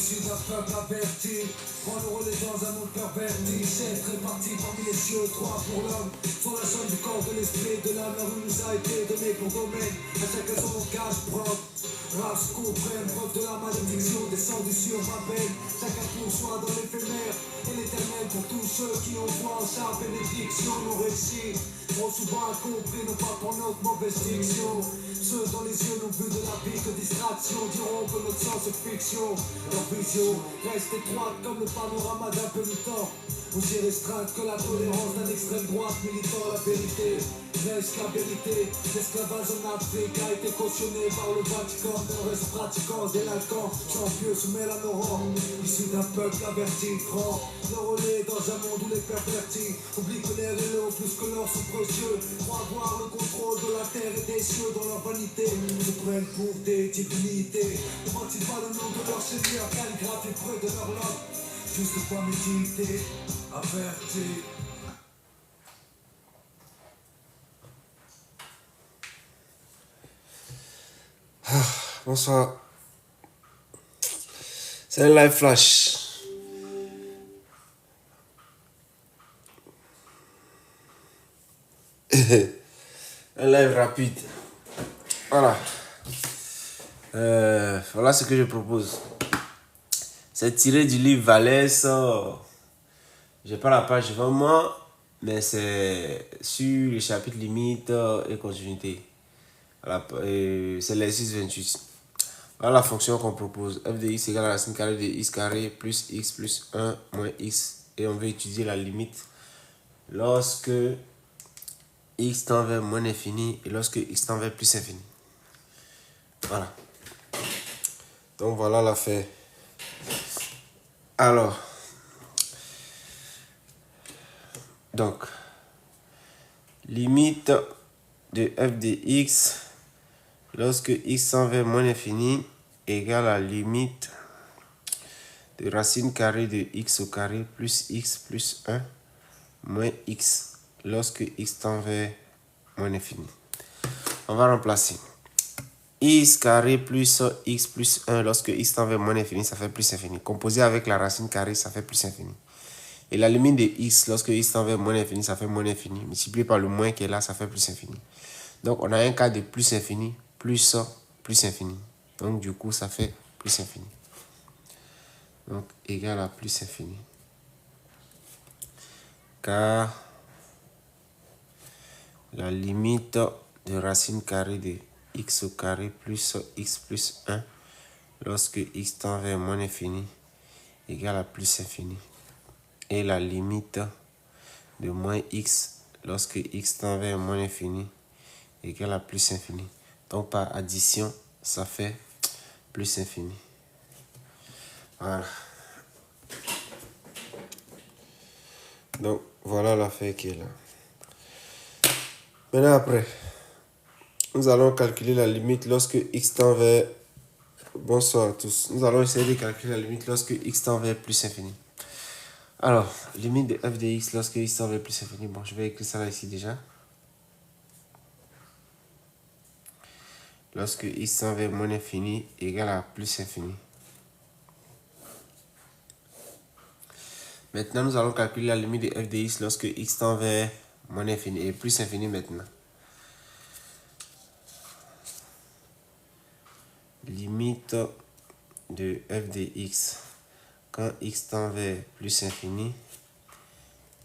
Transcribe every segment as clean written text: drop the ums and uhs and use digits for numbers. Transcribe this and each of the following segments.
Issu d'un peuple averti, prends le relais dans un monde perverti. C'est réparti parmi les cieux, 3 pour l'homme. Sont la somme du corps, de l'esprit, de l'âme. La rue nous a été donnée pour domaine. À chacun son cache propre. Race comprenne, preuve de la malédiction descendue sur ma peine. Chacun pour soi dans l'éphémère et l'éternel pour tous ceux qui ont foi en sa bénédiction. Nos récits, trop souvent incompris, non pas pour notre mauvaise diction. Ceux dans les yeux n'ont vu de la vie que distraction diront que notre sens est fiction. Leur vision reste étroite comme le panorama d'un pénitent. Aussi restreinte que la tolérance d'un extrême droite militant. La vérité reste la vérité. L'esclavage en Afrique a été cautionné par le Vatican. Ne reste pratiquant, délinquant, champion se mêle à nos rangs. Issu d'un peuple averti, franc. Le relais dans un monde où les pervertis oublient que l'air et l'eau plus que l'or sont précieux. Pour avoir le contrôle de la terre et des cieux dans leur vanité, se prennent pour des divinités. Ne voient-ils pas le nom de leur seigneur calligraphié près de leur langue? Juste pour méditer, averti. Bonsoir. C'est un live flash. Un live rapide. Voilà. Voilà ce que je propose. C'est tiré du livre Valès. J'ai pas la page devant moi, mais c'est sur le chapitre limite et continuité. Voilà, c'est l'exercice 28. Voilà la fonction qu'on propose. F de x égale à la racine carrée de x carré plus x plus 1 moins x. Et on veut étudier la limite lorsque x tend vers moins l'infini et lorsque x tend vers plus infini. Voilà. Donc voilà l'affaire. Alors. Donc. Limite de f de x lorsque x tend vers moins l'infini égale à la limite de racine carrée de x au carré plus x plus 1 moins x lorsque x tend vers moins l'infini. On va remplacer x carré plus x plus 1 lorsque x tend vers moins l'infini, ça fait plus infini. Composé avec la racine carrée, ça fait plus infini. Et la limite de x lorsque x tend vers moins l'infini, ça fait moins infini. Multiplié par le moins qui est là, ça fait plus infini. Donc on a un cas de plus infini plus infini. Donc du coup, ça fait plus infini. Donc égal à plus infini. Car la limite de racine carrée de x au carré plus x plus 1 lorsque x tend vers moins infini égale à plus infini. Et la limite de moins x lorsque x tend vers moins infini égale à plus infini. Donc par addition, ça fait plus infini. Voilà. Donc voilà l'affaire qui est là. Maintenant après, nous allons calculer la limite lorsque x tend vers... Bonsoir à tous. Nous allons essayer de calculer la limite lorsque x tend vers plus infini. Alors, limite de f de x lorsque x tend vers plus infini. Bon, je vais écrire ça là ici déjà. Lorsque x tend vers moins infini égale à plus infini. Maintenant, nous allons calculer la limite de f de x lorsque x tend vers moins infini et plus infini maintenant. Limite de f de x quand x tend vers plus infini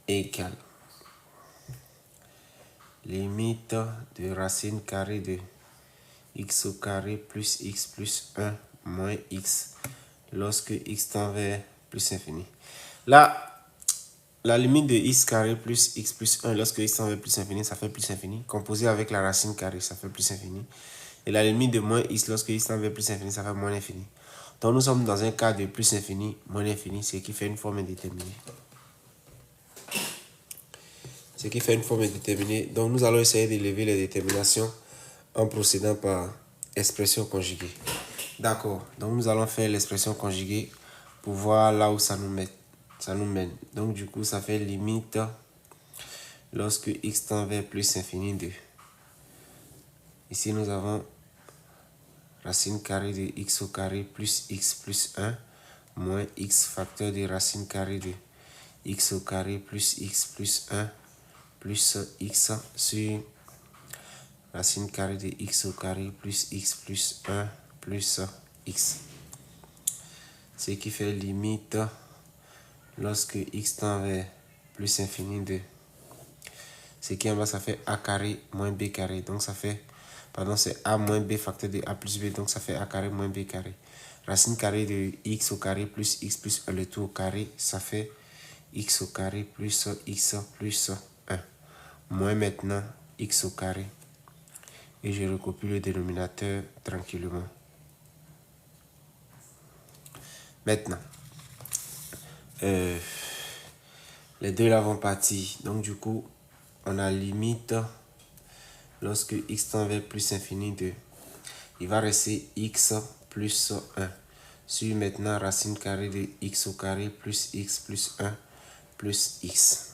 égale limite de racine carrée de x au carré plus x plus 1 moins x lorsque x tend vers plus infini. Là, la limite de x carré plus x plus 1 lorsque x tend vers plus infini, ça fait plus infini. Composé avec la racine carrée, ça fait plus infini. Et la limite de moins x lorsque x tend vers plus infini, ça fait moins infini. Donc nous sommes dans un cas de plus infini, moins infini, ce qui fait une forme indéterminée. Ce qui fait une forme indéterminée. Donc nous allons essayer d'élever les déterminations en procédant par expression conjuguée. D'accord. Donc nous allons faire l'expression conjuguée pour voir là où ça nous mène. Donc du coup, ça fait limite lorsque x tend vers plus infini 2. Ici, nous avons racine carrée de x au carré plus x plus 1 moins x facteur de racine carrée de x au carré plus x plus 1 plus x sur racine carrée de x au carré plus x plus 1 plus x. Ce qui fait limite lorsque x tend vers plus infini de ce qui en bas ça fait a carré moins b carré. Donc ça fait, pardon, c'est a moins b facteur de a plus b. Donc ça fait a carré moins b carré. Racine carrée de x au carré plus x plus 1 le tout au carré, ça fait x au carré plus x plus 1. Moins maintenant x au carré. Et je recopie le dénominateur tranquillement. Maintenant, les deux là vont partir. Donc du coup, on a limite lorsque x tend vers plus infini de, il va rester x plus 1 sur maintenant racine carrée de x au carré plus x plus 1 plus x.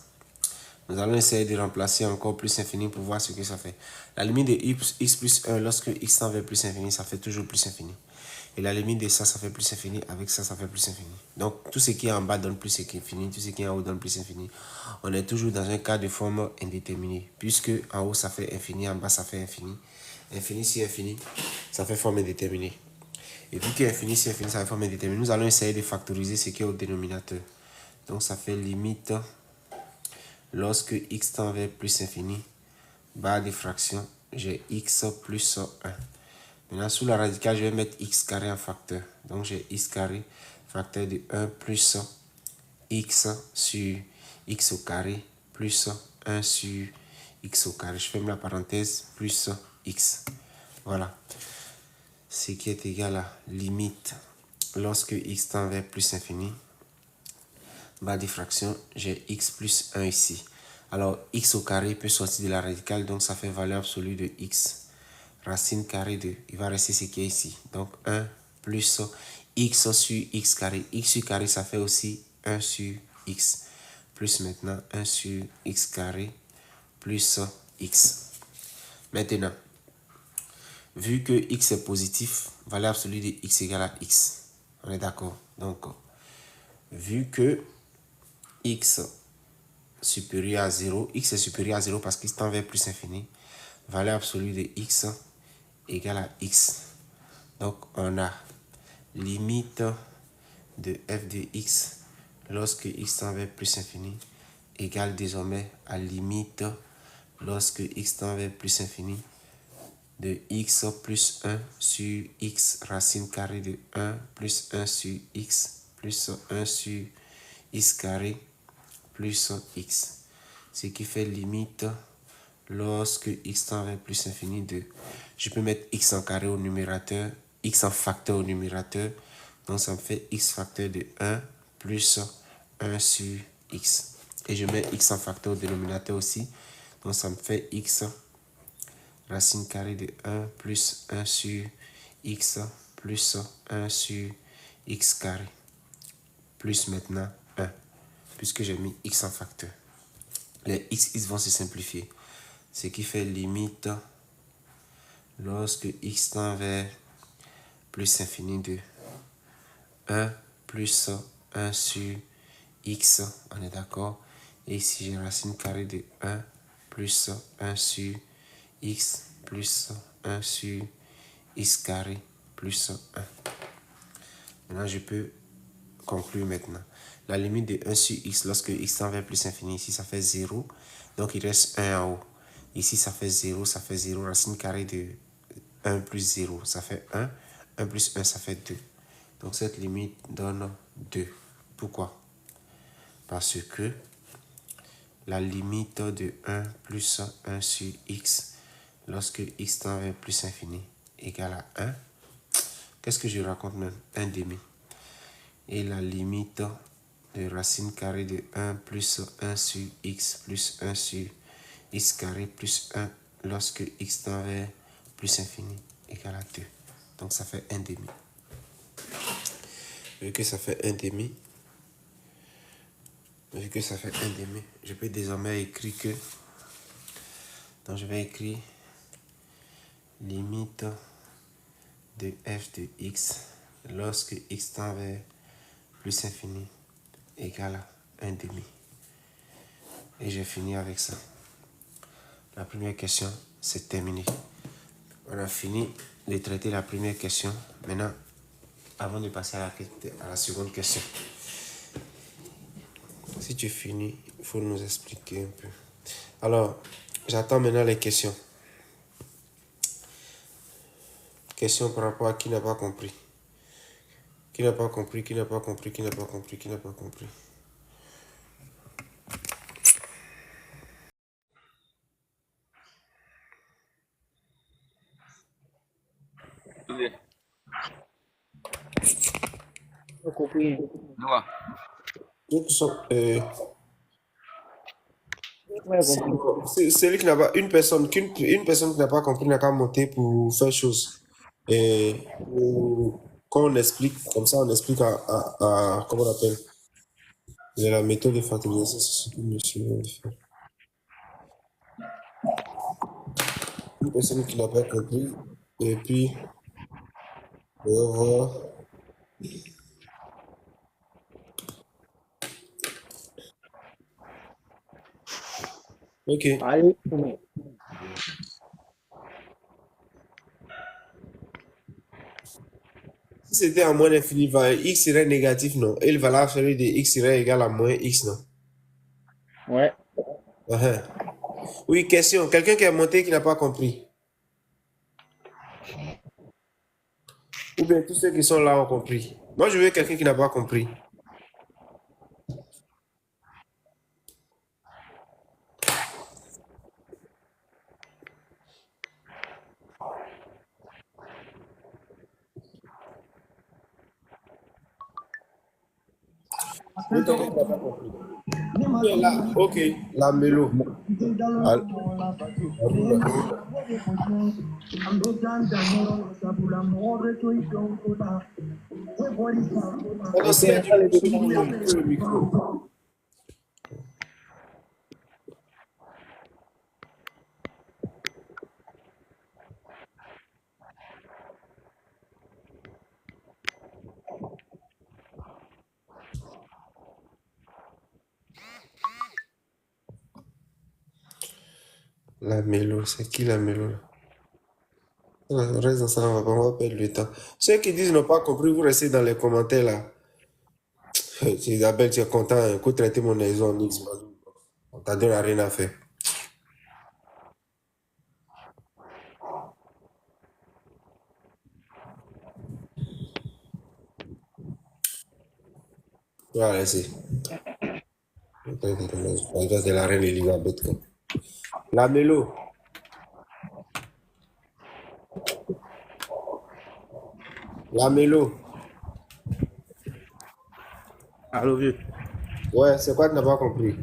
Nous allons essayer de remplacer encore plus infini pour voir ce que ça fait. La limite de x plus 1 lorsque x tend vers plus infini, ça fait toujours plus infini. Et la limite de ça, ça fait plus infini. Avec ça, ça fait plus infini. Donc, tout ce qui est en bas donne plus infini. Tout ce qui est en haut donne plus infini. On est toujours dans un cas de forme indéterminée. Puisque en haut, ça fait infini. En bas, ça fait infini. Infini sur infini, ça fait forme indéterminée. Et vu que infini sur infini, ça fait forme indéterminée, nous allons essayer de factoriser ce qui est au dénominateur. Donc, ça fait limite lorsque x tend vers plus infini. Barre de fraction, j'ai x plus 1. Maintenant, sous la radicale, je vais mettre x carré en facteur. Donc, j'ai x carré facteur de 1 plus x sur x au carré plus 1 sur x au carré. Je ferme la parenthèse plus x. Voilà. Ce qui est égal à limite lorsque x tend vers plus infini. Barre de fraction, j'ai x plus 1 ici. Alors, x au carré peut sortir de la radicale, donc ça fait valeur absolue de x. Racine carrée de, il va rester ce qui est ici. Donc 1 plus x sur x carré. X sur carré, ça fait aussi 1 sur x. Plus maintenant 1 sur x carré plus x. Maintenant, vu que x est positif, valeur absolue de x égale à x. On est d'accord? Donc, vu que x supérieur à 0, x est supérieur à 0 parce qu'il tend vers plus infini, valeur absolue de x égale à x. Donc, on a limite de f de x lorsque x tend vers plus infini égale désormais à limite lorsque x tend vers plus infini de x plus 1 sur x racine carrée de 1 plus 1 sur x plus 1 sur x carré plus x. Ce qui fait limite lorsque x tend vers plus infini de, je peux mettre x en carré au numérateur, x en facteur au numérateur, donc ça me fait x facteur de 1 plus 1 sur x. Et je mets x en facteur au dénominateur aussi, donc ça me fait x racine carrée de 1 plus 1 sur x plus 1 sur x carré, plus maintenant 1, puisque j'ai mis x en facteur. Les x vont se simplifier, ce qui fait limite lorsque x tend vers plus infini de 1 plus 1 sur x, on est d'accord. Et ici, j'ai racine carrée de 1 plus 1 sur x plus 1 sur x carré plus 1. Maintenant, je peux conclure maintenant. La limite de 1 sur x lorsque x tend vers plus infini, ici, ça fait 0. Donc, il reste 1 en haut. Ici, ça fait 0, ça fait 0. Racine carrée de 1 plus 0, ça fait 1. 1 plus 1, ça fait 2. Donc, cette limite donne 2. Pourquoi? Parce que la limite de 1 plus 1 sur x lorsque x tend vers plus infini égale à 1. Qu'est-ce que je raconte même? 1 demi. Et la limite de racine carrée de 1 plus 1 sur x plus 1 sur x carré plus 1 lorsque x tend vers plus infini égale à 2. Donc ça fait 1 demi. Vu que ça fait 1 demi, je peux désormais écrire que, donc je vais écrire limite de f de x lorsque x tend vers plus infini égale à 1 demi. Et j'ai fini avec ça. La première question, c'est terminé. On a fini de traiter la première question. Maintenant, avant de passer à la seconde question. Si tu finis, il faut nous expliquer un peu. Alors, j'attends maintenant les questions. Question par rapport à qui n'a pas compris. Qui n'a pas compris, qui n'a pas compris, qui n'a pas compris, qui n'a pas compris. Oui. J'ai compris. Noah. Donc, Ouais, j'ai compris. c'est celui qui n'a pas, une personne qui n'a pas compris n'a qu'à monter pour faire chose. Et quand on explique, comme ça, on explique comment on appelle, la méthode de factorisation, c'est ce que monsieur vient de faire. Une personne qui n'a pas compris, et puis, on va voir. Ok. Allez, Si c'était à moins l'infini, x serait négatif, non? Et le valeur absolue de x serait égal à moins x, non? ouais. Uh-huh. Oui, question. Quelqu'un qui est monté qui n'a pas compris. Ou bien tous ceux qui sont là ont compris. Moi, je veux quelqu'un qui n'a pas compris. Oui, quelqu'un qui n'a pas compris. Qui est là? Ok, la mélo. On essaie du le micro. La mélo, c'est qui la mélo là? Reste dans ça, on va perdre le temps. Ceux qui disent n'ont pas compris, vous restez dans les commentaires là. Isabelle, tu es content, hein, que traiter mon maison en X. On t'a donné rien à faire. On va laisser. C'est la reine Elisabeth. La mélo. La mélo. Allô, vieux. Ouais, c'est quoi tu n'as pas compris?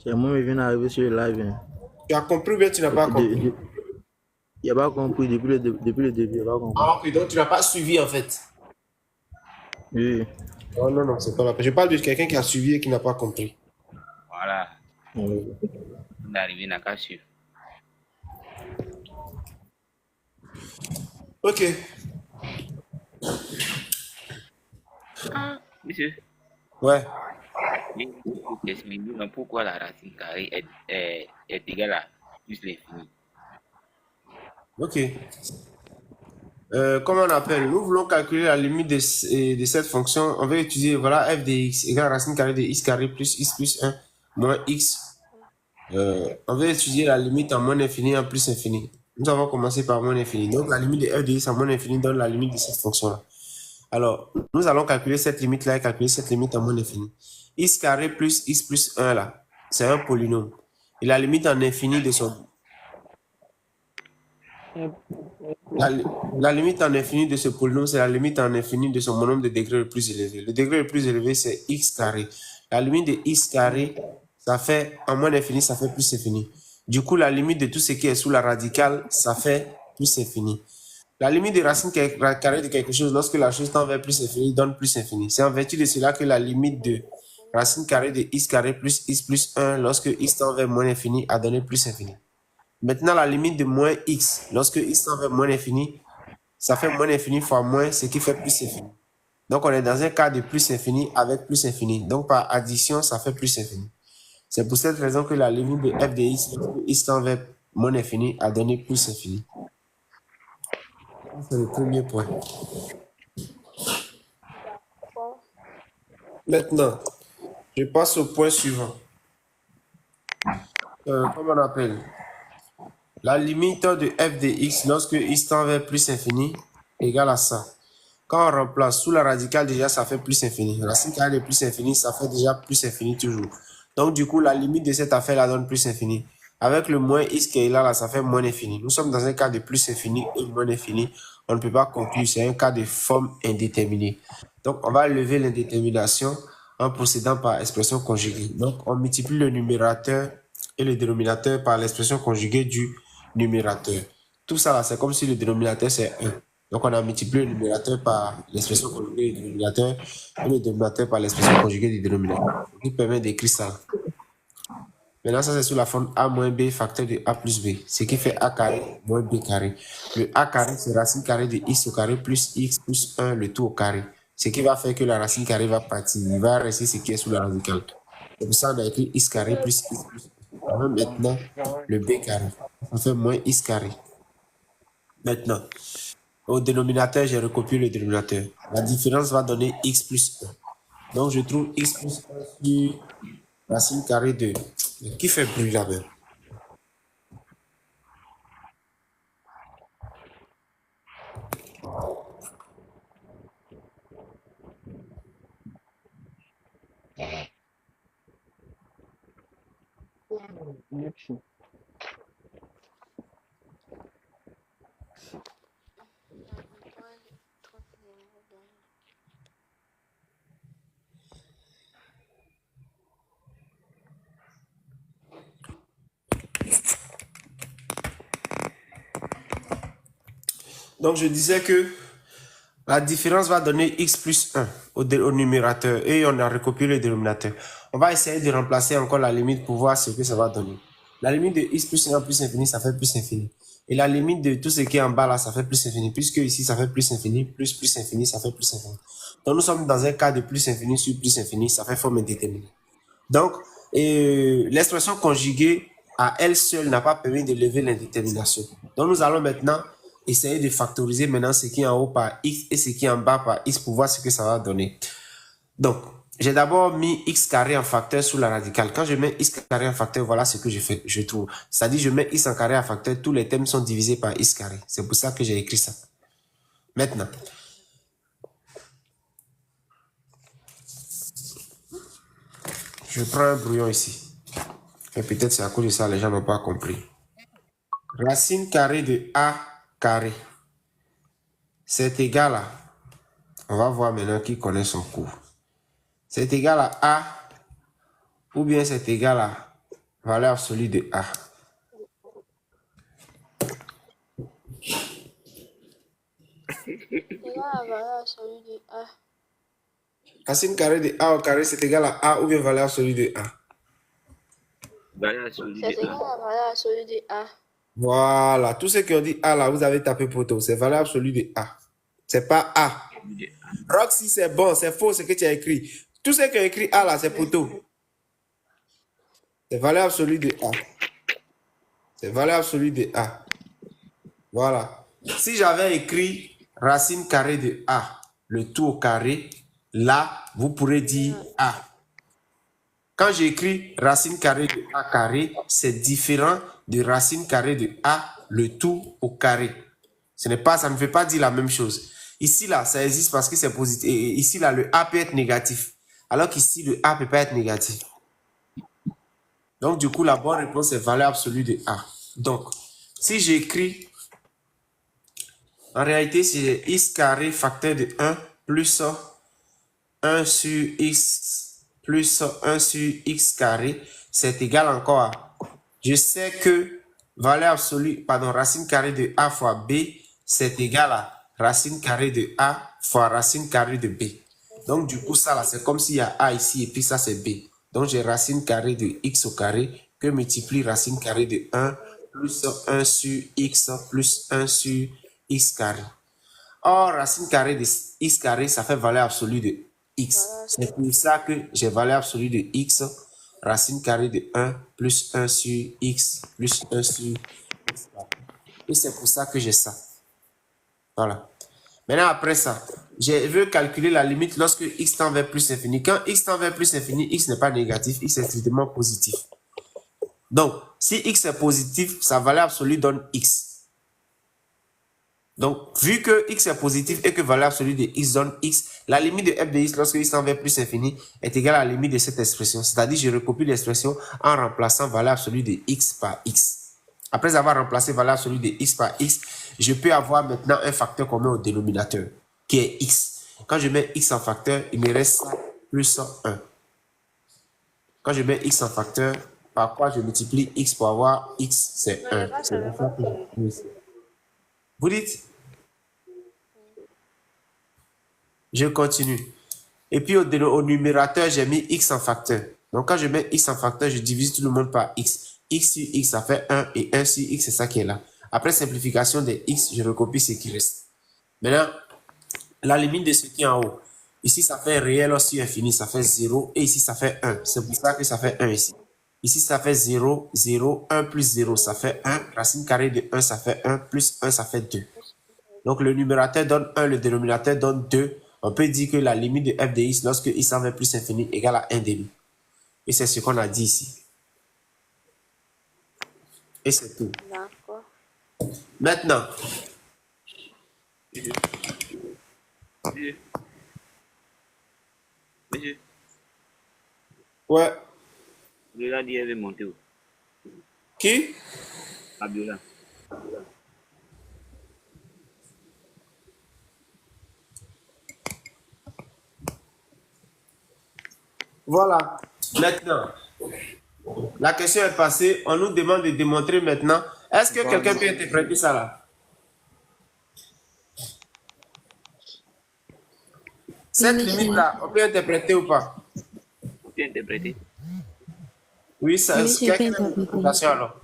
C'est moi qui viens d'arriver sur le live. Hein. Tu as compris ou bien tu n'as pas compris? Il n'a pas compris depuis le début. Il n'a pas compris. Ah, ok, donc tu n'as pas suivi en fait. Oui. Oh non, non, c'est pas la peine. Je parle de quelqu'un qui a suivi et qui n'a pas compris. Voilà. Oui. On est arrivé à Kassur. Ok. Ah, monsieur. Ouais. Il faut expliquer pourquoi la racine carrée est égale à plus l'infini. Ok. Comment on appelle? Nous voulons calculer la limite de cette fonction. On va utiliser, voilà, f de x égale racine carrée de x carré plus x plus 1 moins x. On va étudier la limite en moins l'infini en plus infini. Nous avons commencé par moins l'infini. Donc, la limite de f de x en moins l'infini donne la limite de cette fonction-là. Alors, nous allons calculer cette limite-là et calculer cette limite en moins l'infini. X carré plus x plus 1, là, c'est un polynôme. Et la limite en infini de son... La limite en infini de ce polynôme, c'est la limite en infini de son monôme de degré le plus élevé. Le degré le plus élevé, c'est x carré. La limite de x carré, ça fait, en moins d'infini, ça fait plus infini. Du coup, la limite de tout ce qui est sous la radicale, ça fait plus infini. La limite de racine carrée de quelque chose, lorsque la chose tend vers plus infini, donne plus infini. C'est en vertu de cela que la limite de racine carrée de x carré plus x plus 1, lorsque x tend vers moins infini, a donné plus infini. Maintenant, la limite de moins x, lorsque x tend vers moins infini, ça fait moins infini fois moins, ce qui fait plus infini. Donc, on est dans un cas de plus infini avec plus infini. Donc, par addition, ça fait plus infini. C'est pour cette raison que la limite de f de x, x tend vers moins infini, a donné plus infini. C'est le premier point. Maintenant, je passe au point suivant. Comment on appelle? La limite de f de x lorsque x tend vers plus infini égale à ça. Quand on remplace sous la radicale, déjà, ça fait plus infini. Racine carrée de plus infini, ça fait déjà plus infini toujours. Donc, du coup, la limite de cette affaire-là donne plus infini. Avec le moins x qui est là, ça fait moins infini. Nous sommes dans un cas de plus infini et moins infini. On ne peut pas conclure. C'est un cas de forme indéterminée. Donc, on va lever l'indétermination en procédant par expression conjuguée. Donc, on multiplie le numérateur et le dénominateur par l'expression conjuguée du numérateur. Tout ça, c'est comme si le dénominateur, c'est 1. Donc, on a multiplié le numérateur par l'expression conjuguée du dénominateur et le dénominateur par l'expression conjuguée du dénominateur. Ce qui permet d'écrire ça. Maintenant, ça, c'est sous la forme a moins b facteur de a plus b. Ce qui fait a carré moins b carré. Le a carré, c'est racine carrée de x au carré plus x plus 1, le tout au carré. Ce qui va faire que la racine carrée va partir. Il va rester ce qui est sous la radicale. C'est pour ça qu'on a écrit x carré plus x plus 1. On a maintenant le b carré. Ça fait moins x carré. Maintenant, au dénominateur, j'ai recopié le dénominateur. La différence va donner x plus 1. Donc, je trouve x plus 1 sur racine carrée de... Qui fait bruit là-bas? Donc, je disais que la différence va donner x plus 1 au numérateur et on a recopié le dénominateur. On va essayer de remplacer encore la limite pour voir ce que ça va donner. La limite de x plus 1 plus infini, ça fait plus infini. Et la limite de tout ce qui est en bas là, ça fait plus infini. Puisque ici, ça fait plus infini, plus infini, ça fait plus infini. Donc, nous sommes dans un cas de plus infini sur plus infini, ça fait forme indéterminée. Donc, l'expression conjuguée à elle seule n'a pas permis de lever l'indétermination. Donc, nous allons maintenant essayer de factoriser maintenant ce qui est en haut par x et ce qui est en bas par x pour voir ce que ça va donner. Donc, j'ai d'abord mis x carré en facteur sous la radicale. Quand je mets x carré en facteur, voilà ce que je trouve. C'est-à-dire, je mets x en carré en facteur, tous les termes sont divisés par x carré. C'est pour ça que j'ai écrit ça. Maintenant, je prends un brouillon ici. Et peut-être c'est à cause de ça, les gens n'ont pas compris. Racine carrée de a carré, c'est égal à, on va voir maintenant qui connaît son cours. C'est égal à a, ou bien c'est égal à valeur absolue de a. Égal à valeur absolue de a. Racine carrée de a au carré, c'est égal à a, ou bien valeur absolue de a. Valeur absolue C'est de égal A. à valeur absolue de a. Voilà, tous ceux qui ont dit a là, vous avez tapé poteau. C'est valeur absolue de a. C'est pas a. Roxy, c'est bon, c'est faux ce que tu as écrit. Tous ceux qui ont écrit a là, c'est poteau. C'est valeur absolue de a. C'est valeur absolue de a. Voilà. Si j'avais écrit racine carrée de a, le tout au carré, là, vous pourrez dire a. Quand j'écris racine carrée de a carré, c'est différent de racine carrée de a, le tout au carré. Ça ne veut pas dire la même chose. Ici, là, ça existe parce que c'est positif. Et ici, là, le a peut être négatif. Alors qu'ici, le a ne peut pas être négatif. Donc, du coup, la bonne réponse est valeur absolue de a. Donc, si j'écris, en réalité, c'est x carré facteur de 1 plus 1 sur x plus 1 sur x carré, c'est égal encore à, je sais que valeur absolue, racine carrée de a fois b, c'est égal à racine carrée de a fois racine carrée de b. Donc, du coup, ça là, c'est comme s'il y a a ici et puis ça, c'est b. Donc, j'ai racine carrée de x au carré que multiplie racine carrée de 1 plus 1 sur x plus 1 sur x carré. Or, racine carrée de x carré, ça fait valeur absolue de x. Voilà. C'est pour ça que j'ai valeur absolue de x, racine carrée de 1 plus 1 sur x plus 1 sur x. Et c'est pour ça que j'ai ça. Voilà. Maintenant, après ça, je veux calculer la limite lorsque x tend vers plus infini. Quand x tend vers plus infini, x n'est pas négatif, x est strictement positif. Donc, si x est positif, sa valeur absolue donne x. Donc, vu que x est positif et que valeur absolue de x donne x, la limite de f de x lorsque x tend vers plus infini est égale à la limite de cette expression. C'est-à-dire, je recopie l'expression en remplaçant valeur absolue de x par x. Après avoir remplacé valeur absolue de x par x, je peux avoir maintenant un facteur commun au dénominateur, qui est x. Quand je mets x en facteur, il me reste plus 1. Quand je mets x en facteur, par quoi je multiplie x pour avoir x, c'est 1. C'est pour ça que je fais ici. Vous dites? Je continue. Et puis au numérateur, j'ai mis x en facteur. Donc quand je mets x en facteur, je divise tout le monde par x. X sur x, ça fait 1 et 1 sur x, c'est ça qui est là. Après simplification des x, je recopie ce qui reste. Maintenant, la limite de ce qui est en haut. Ici, ça fait réel sur infini, ça fait 0. Et ici, ça fait 1. C'est pour ça que ça fait 1 ici. Ici, ça fait 0, 0, 1 plus 0, ça fait 1. Racine carrée de 1, ça fait 1, plus 1, ça fait 2. Donc, le numérateur donne 1, le dénominateur donne 2. On peut dire que la limite de f de x lorsque x en va plus infini égale à 1 demi. Et c'est ce qu'on a dit ici. Et c'est tout. D'accord. Maintenant, Monsieur, ouais. Abiola dit elle veut monter où? Qui? Abiola. Voilà. Maintenant, la question est passée. On nous demande de démontrer maintenant. Est-ce que quelqu'un peut interpréter ça là? Cette limite-là, on peut interpréter ou pas? On peut interpréter. Oui, ça, Oui, quelle je est peux l'interprétation alors?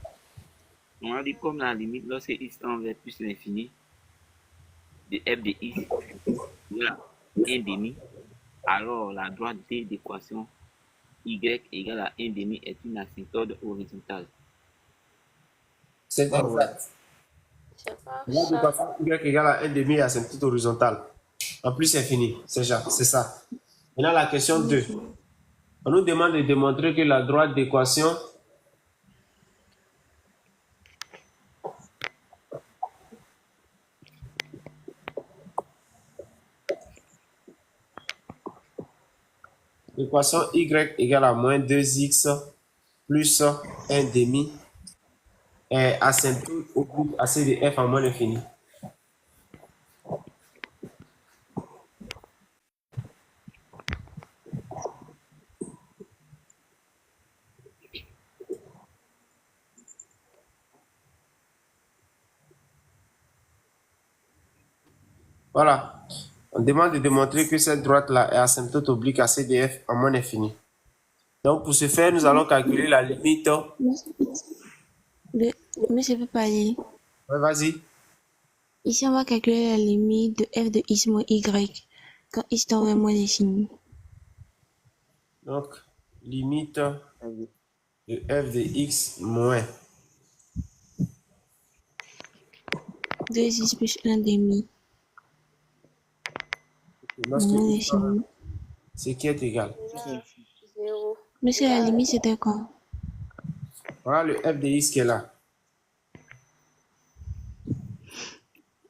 On a dit comme la limite lorsque x tend vers plus l'infini de f de x égale à 1 demi, alors la droite D d'équation y égale à 1 demi est une asymptote horizontale. C'est exact. C'est pas La ça. d'équation y égale à 1 demi à asymptote horizontale. En plus infini, c'est ça. Maintenant, la question 2. On nous demande de démontrer que la droite d'équation l'équation y égale à moins 2x plus 1 demi est asymptote oblique à c de f en moins l'infini. Voilà. On demande de démontrer que cette droite-là est asymptote oblique à c de f en moins l'infini. Donc, pour ce faire, nous allons calculer la limite. Mais je peux parler. Ouais, vas-y. Ici, on va calculer la limite de f de x moins y quand x tend vers moins l'infini. Donc, limite de f de x moins 2x plus 1 demi lorsque moins x tend vers l'infini. ce qui est égal. 0. Mais c'est la limite, c'était quoi? Voilà le f de x qui est là.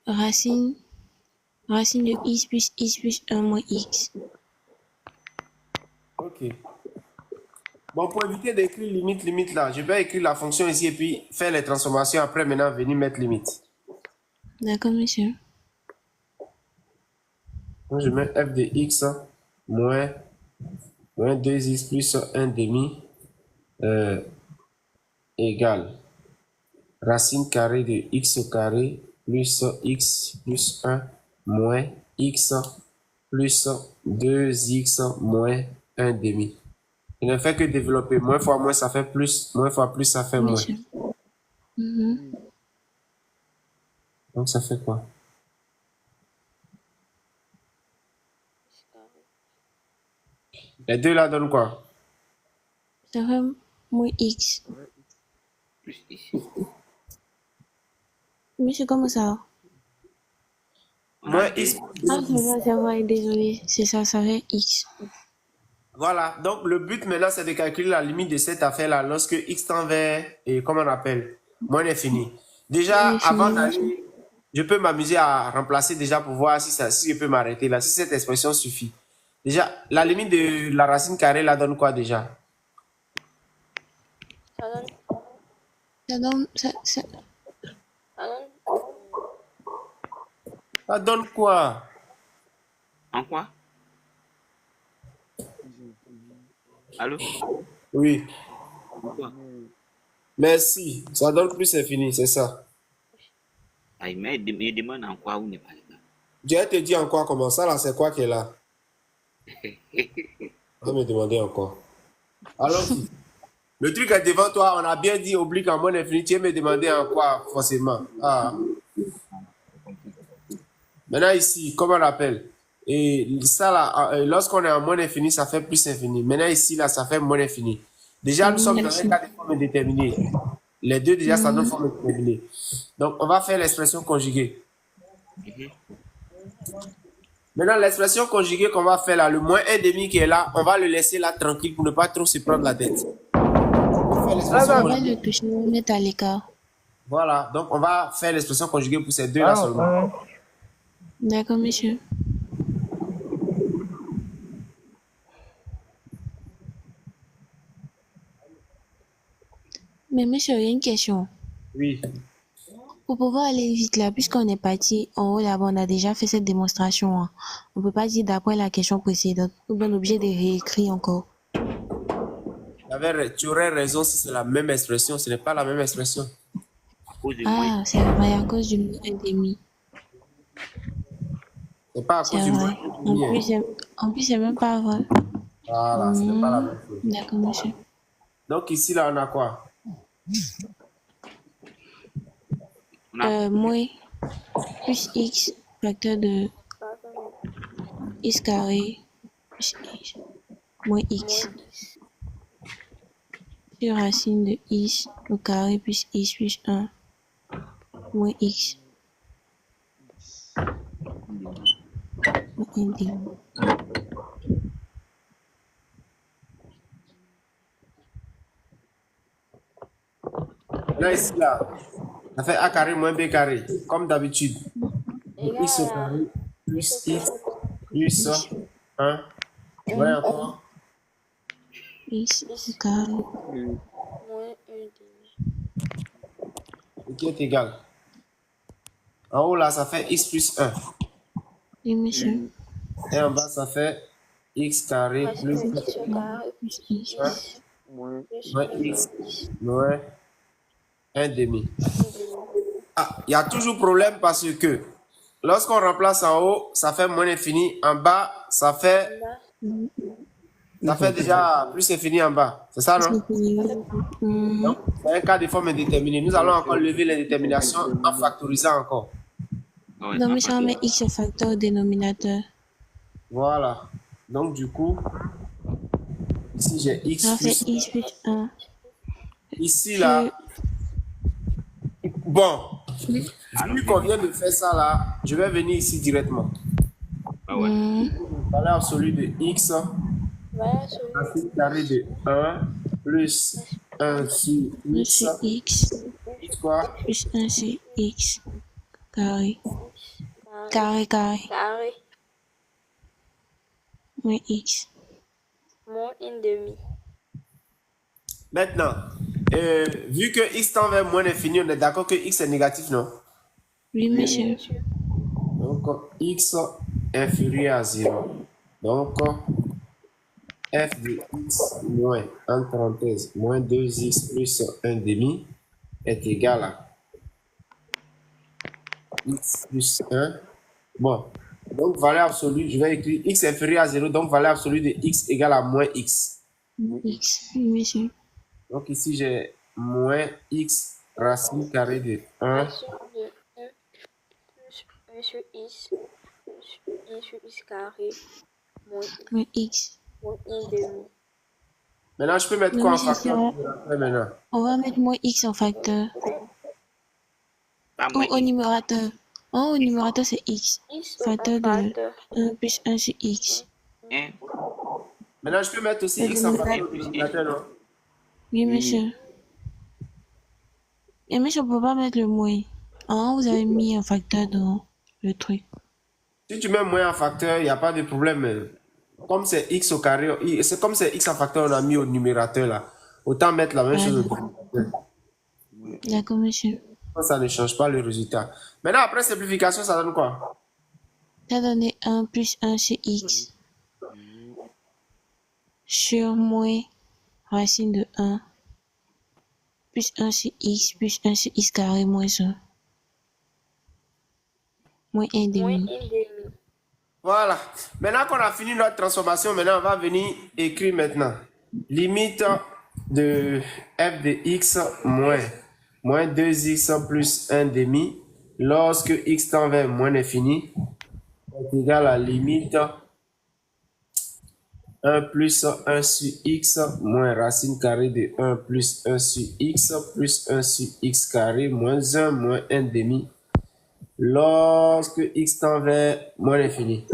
Racine de x plus 1 moins x. Ok. Bon, pour éviter d'écrire limite là, je vais écrire la fonction ici et puis faire les transformations après, maintenant, venir mettre limite. D'accord, monsieur. Donc, je mets f de x moins 2x plus 1 demi égale racine carrée de x au carré plus x plus 1 moins x plus 2x moins 1 demi. Il ne fait que développer. Moins fois moins, ça fait plus. Moins fois plus, ça fait moins. Monsieur. Mhm. Donc, ça fait quoi? Les deux là donnent quoi? Ça fait moins x. Plus x. Mais c'est comme ça. Moins x. Ah, c'est vrai, désolé. C'est ça, ça fait x. Voilà. Donc, le but maintenant, c'est de calculer la limite de cette affaire-là lorsque x tend vers, et comment on appelle, moins l'infini. Déjà, Moins avant l'infini, d'aller, je peux m'amuser à remplacer déjà pour voir si je peux m'arrêter là, si cette expression suffit. Déjà, la limite de la racine carrée, là, donne quoi déjà? Ça donne, Ça donne, ça donne Ça donne quoi? En quoi? Allô? Oui. En quoi? Merci. Ça donne plus infini, c'est ça. Ah, mais il demande en quoi ou n'est pas là. Je vais te dire encore comment ça, là, c'est quoi qui est là? On va me demander encore. Allons-y. Le truc est devant toi, on a bien dit oblique en moins l'infini. Tu veux me demander en quoi, forcément? Ah. Maintenant, ici, comment on l'appelle? Et ça, là, lorsqu'on est en moins infini, ça fait plus infini. Maintenant, ici, là, ça fait moins infini. Déjà, nous sommes dans un cas de forme déterminée. Les deux, déjà, ça donne forme déterminée. Donc, on va faire l'expression conjuguée. Maintenant, l'expression conjuguée qu'on va faire là, le moins 1/2 qui est là, on va le laisser là tranquille pour ne pas trop se prendre la tête. On fait l'expression on va conjuguée. le toucher, on va mettre à l'écart. Voilà, donc on va faire l'expression conjuguée pour ces deux-là seulement. D'accord, monsieur. Mais monsieur, il y a une question. Oui. Pour pouvoir aller vite là, puisqu'on est parti en haut là-bas, on a déjà fait cette démonstration. Hein. On peut pas dire d'après la question précédente. On est obligé de réécrire encore. Tu aurais raison si c'est la même expression. Ce n'est pas la même expression. À cause de Ah, moi. c'est vrai, à cause du moins 1/2. C'est pas à cause C'est du moins vrai. En plus, c'est même pas vrai. Voilà, ce n'est pas la même chose. D'accord, monsieur. Donc ici, là, on a quoi? On a Moins plus x facteur de x carré plus x moins x sur racine de x au carré plus x plus 1 moins x moins 1/2. Là, ici, là, ça fait a carré moins b carré, comme d'habitude. X au carré plus x plus 1. Ouais, encore. X au carré moins 1/2. Qui est égal. En haut, là, ça fait x plus 1. et monsieur Et en bas, ça fait x carré Racine plus de x au carré plus x 1 plus moins x moins 1/2. Ah, il y a toujours problème parce que lorsqu'on remplace en haut, ça fait moins infini. En bas, ça fait déjà plus infini en bas. C'est ça, non? Donc, c'est un cas de forme indéterminée. Nous allons encore lever l'indétermination en factorisant encore. ouais, donc monsieur on met x au facteur au dénominateur. Voilà. Donc, du coup, ici, j'ai x Ça fait plus x plus 1 ici, là. Bon, vu qu'on vient de faire ça, là, je vais venir ici directement. Ah ouais. Valeur absolue de x, Voilà, sur racine carrée de 1 plus 1 sur x, x x quoi? plus 1 sur x carré carré carré moins x. moins 1/2. Maintenant, vu que x tend vers moins l'infini, on est d'accord que x est négatif, non? Oui, monsieur. Donc, x inférieur à 0. Donc, f de x moins, entre parenthèses, moins 2x plus 1/2 est égal à x plus 1. Bon, donc valeur absolue, je vais écrire x inférieur à 0, donc valeur absolue de x égale à moins x. Moins x, oui, monsieur. Donc ici, j'ai moins x racine carrée de 1 Racine de 1 plus 1 sur x plus 1 sur x carré moins Moins x moins 1,5. Maintenant, je peux mettre Non, quoi en mais c'est facteur ça. numérateur maintenant? On va mettre moins x en facteur. Pas Ou moins au X. numérateur. En haut, au numérateur, c'est x. X Facteur en de facteur. 1 plus 1 sur x. 1, Maintenant, je peux mettre aussi Le x en 1 facteur plus 1. numérateur, non? Oui, monsieur. Et monsieur, on peut pas mettre le moins. En haut, vous avez mis un facteur dans le truc. Si tu mets moins en facteur, il n'y a pas de problème. Mais comme c'est x au carré, c'est comme c'est x en facteur, on a mis au numérateur là. Autant mettre la même Ah, chose au d'accord. numérateur. D'accord, monsieur. Ça ne change pas le résultat. Maintenant, après simplification, ça donne quoi? Ça donne 1 plus 1 sur x. Sur moins racine de 1. Plus 1 sur x plus 1 sur x carré moins 1. Moins 1 Moins demi. 1,5. Voilà. Maintenant qu'on a fini notre transformation, maintenant on va venir écrire maintenant. Limite de f de x moins 2x plus 1 demi lorsque x tend vers moins l'infini est égal à limite 1 plus 1 sur x moins racine carrée de 1 plus 1 sur x plus 1 sur x carré moins 1 moins 1 demi lorsque x tend vers moins l'infini.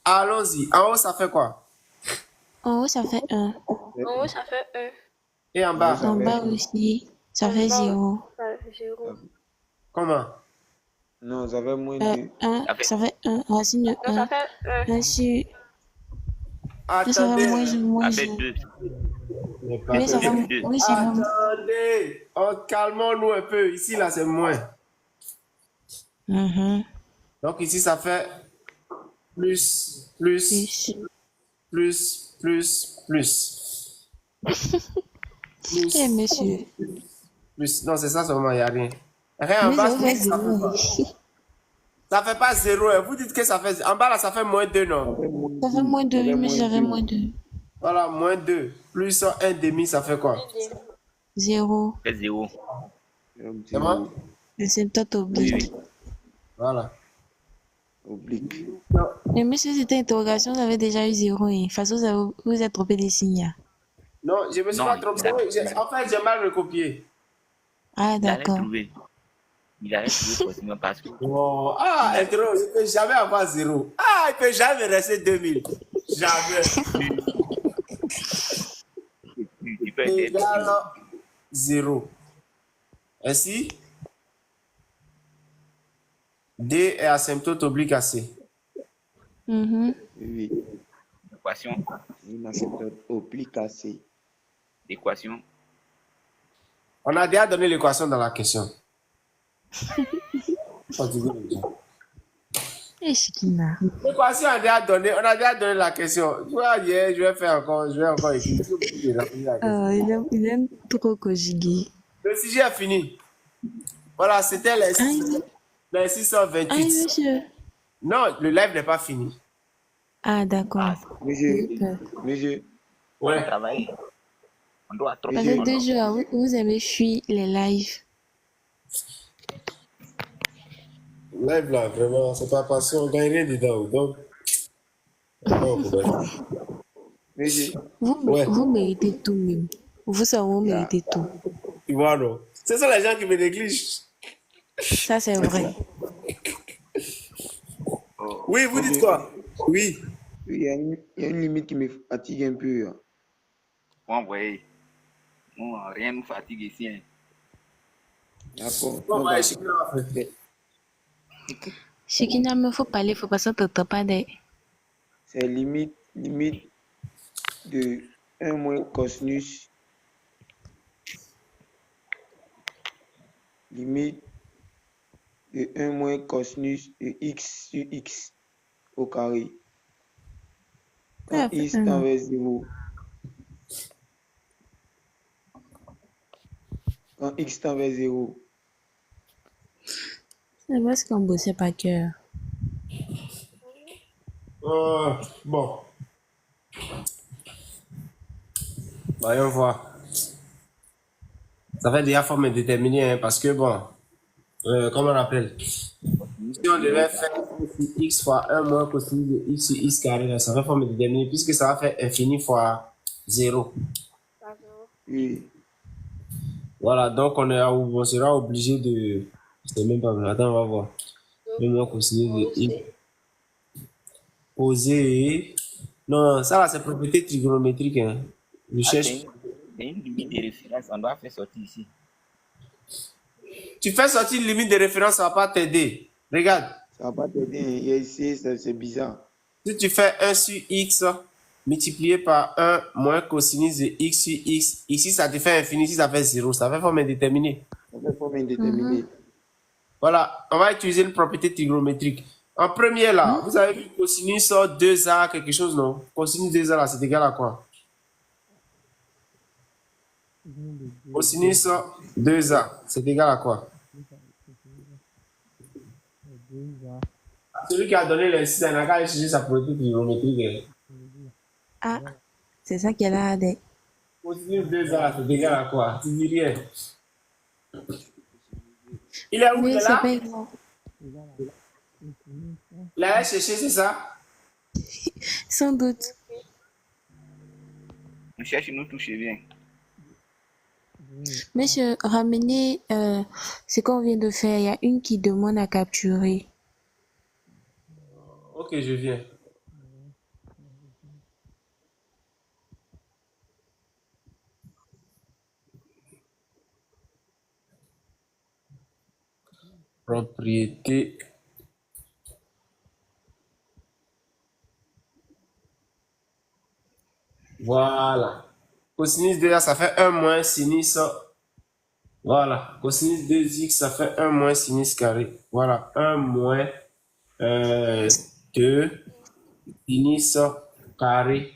Allons-y. En haut, ça fait quoi? En haut, ça fait 1. En haut, ça fait 1. Et en bas? En bas aussi, ça fait 0. Ça fait 0. Comment? Non, ça fait moins 2. 1, ça fait 1. Racine de Non, ça 1. fait 1. 1 sur... Ça fait Attendez. moins 1, moins Ça 1. fait 2. Oui, ça fait... Oui, c'est vraiment... Attendez. Oh, calmons-nous un peu. Ici, là, c'est moins. Mhm. Donc, ici, ça fait plus, plus, Plus. plus, plus. Eh, monsieur. Plus. Non, c'est ça seulement, il n'y a rien. Rien en Mais bas, ça fait ça fait 0. quoi? Ça fait pas 0. Hein. Vous dites que ça fait... En bas, là, ça fait moins 2, non? Ça fait moins 2, oui, mais ça fait moins 2. Voilà, moins 2. Plus 1 demi, ça fait quoi? 0. Ça fait 0. C'est bon? C'est peut-être oblique. Voilà. Oblique. Mais monsieur, cette interrogation, vous avez déjà eu 0. Hein. De toute façon, vous êtes trompé des signes. Là. Non, je me suis Non, pas trompé. En fait, j'ai mal recopié. Ah, Il allait d'accord. trouver. Il allait trouver forcément parce que Oh, ah, Intro, il ne peut jamais avoir 0. Ah, il ne peut jamais rester 2000. Jamais. tu peux être Égal 0. Ainsi, D est asymptote oblique à C. Mhm. Oui. l'équation. Une asymptote oblique à C. L'équation. On a déjà donné l'équation dans la question. Fatigué déjà. Et Chikina. L'équation, on a déjà donné la question. Tu vois, hier, je vais encore écrire. Il aime trop conjuguer. Le sujet est fini. Voilà, c'était les Ah, 628. monsieur. Non, le live n'est pas fini. Ah, d'accord. Monsieur, J'ai peur. monsieur, On Ouais. travaille. On doit trop. Ça fait 2 jours, vous aimez fuir les lives. Live là, vraiment, c'est pas parce qu'on gagne rien dedans. Donc, monsieur, Ouais. Vous méritez tout, même. Vous savez, vous méritez tout. tu vois, non? Ce sont les gens qui me négligent. Ça, c'est vrai. Oui, vous dites quoi? Oui. il y a une limite qui me fatigue un peu. Hein. Bon, voyez. Bon, rien ne nous fatigue ici. Hein. D'accord. Bon, On ouais, va- je suis là. Chikina, il faut parler, il faut pas s'entendre pas des... C'est limite de 1 moins cosinus. Limite de 1 moins cosinus de x sur x au carré. Quand Ah, x non. tend vers 0. Quand x tend vers 0. C'est parce qu'on bossait pas cœur. Bon. Voyons voir. Ça fait déjà forme déterminée, hein, parce que bon, comment on appelle? Si on devait faire x fois 1 moins cosinus de x sur x carré, là, ça va forme déterminée puisque ça va faire infini fois 0. Oui. Voilà, donc on sera obligé de... Je sais même pas, mais attends, on va voir. 1 moins cosinus de x. Poser... Non, ça là, c'est propriété trigonométrique. Hein. Je cherche... C'est une limite de référence, on doit faire sortir ici. Tu fais sortir une limite de référence, ça va pas t'aider. Regarde. Ça va pas t'aider. Ici, c'est bizarre. Si tu fais 1 sur x multiplié par 1 moins cosinus de x sur x, ici ça te fait infini, ici ça fait 0, ça fait forme indéterminée. Ça fait forme indéterminée. Voilà, on va utiliser une propriété trigonométrique. En premier là, vous avez vu cosinus 2a quelque chose, non? Cosinus 2a là, c'est égal à quoi? Cosinus 2a, c'est égal à quoi? Celui qui a donné l'indice, il n'a qu'à aller chercher sa propriété trigonométrique. Ah, c'est ça qu'elle a dit. Cosinus 2a, c'est égal à quoi? Tu dis rien. Il est où, Oui, il est c'est là? pas grave. Il a cherché, c'est ça? Sans doute. On cherche nous toucher bien. Monsieur, ramenez ce qu'on vient de faire. Il y a une qui demande à capturer. Ok, je viens. Propriété. Voilà. Cosinus 2a, ça fait 1 moins sinus. Voilà. Cosinus 2x, ça fait 1 moins sinus carré. Voilà. 1 moins 2 sinus carré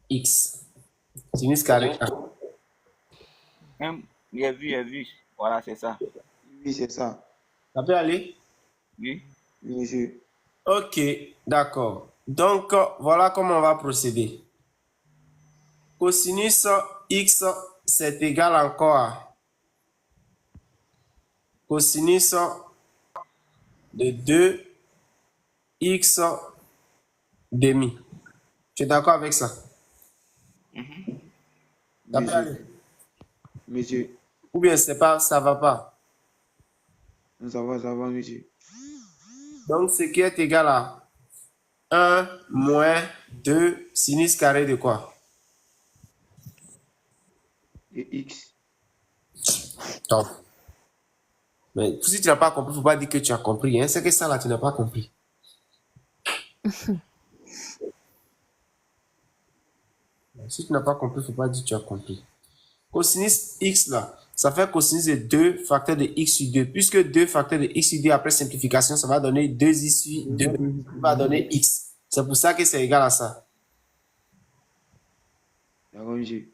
x. Sinus carré a. J'ai vu. Voilà, c'est ça. Oui, c'est ça. Ça peut aller? Oui. Oui, monsieur. Ok, d'accord. Donc, voilà comment on va procéder. Cosinus x, c'est égal encore à cosinus de 2x demi. Tu es d'accord avec ça? Ça peut aller? Monsieur. Ou bien c'est pas, ça va pas. Ça va, monsieur. Donc, ce qui est égal à 1 moins 2 sinus carré de quoi? De x. Top. Mais si tu n'as pas compris, il ne faut pas dire que tu as compris. Hein? C'est que ça là, tu n'as pas compris. Si tu n'as pas compris, il ne faut pas dire que tu as compris. Cosinus x là, ça fait cosinus de 2 facteurs de x sur 2. Puisque 2 facteurs de x sur 2 après simplification, ça va donner 2x sur 2, ça va donner x. C'est pour ça que c'est égal à ça. D'accord, monsieur.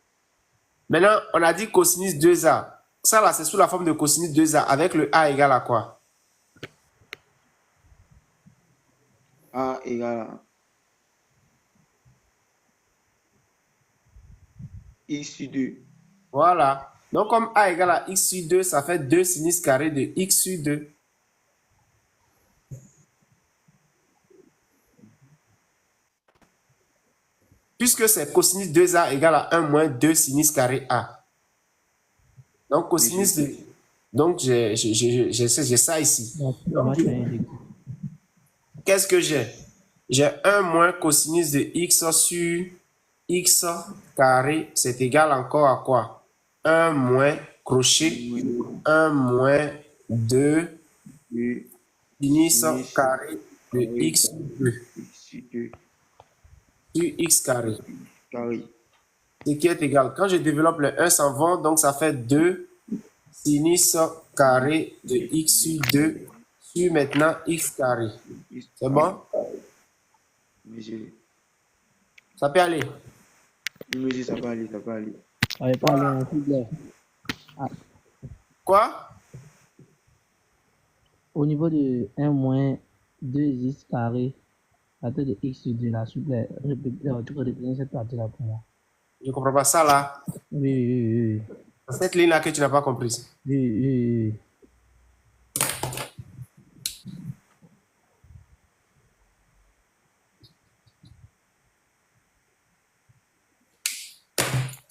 Maintenant, on a dit cosinus 2a. Ça là, c'est sous la forme de cosinus 2a avec le a égal à quoi? A égale à x sur 2. Voilà. Donc, comme a égale à x sur 2, ça fait 2 sinus carré de x sur 2. Puisque c'est cosinus 2a égale à 1 moins 2 sinus carré a. Donc, cosinus de... Donc, j'ai ça ici. Qu'est-ce que j'ai? J'ai 1 moins cosinus de x sur x carré, c'est égal encore à quoi? 1 moins crochet, 1 moins 2 sinus carré de x sur 2 sur x carré. Ce qui est égal. Quand je développe le 1 s'en va, donc ça fait 2 sinus carré de x sur 2 sur maintenant x carré. C'est bon? Monsieur. Ça peut aller? Monsieur, ça peut aller, ça peut aller. Quoi? Au niveau de 1 moins 2x carré, facteur de x sur 2 là, s'il vous plaît, tu peux répéter cette partie-là pour moi. Je ne comprends pas ça là. Oui. Cette ligne-là que tu n'as pas comprise. Oui.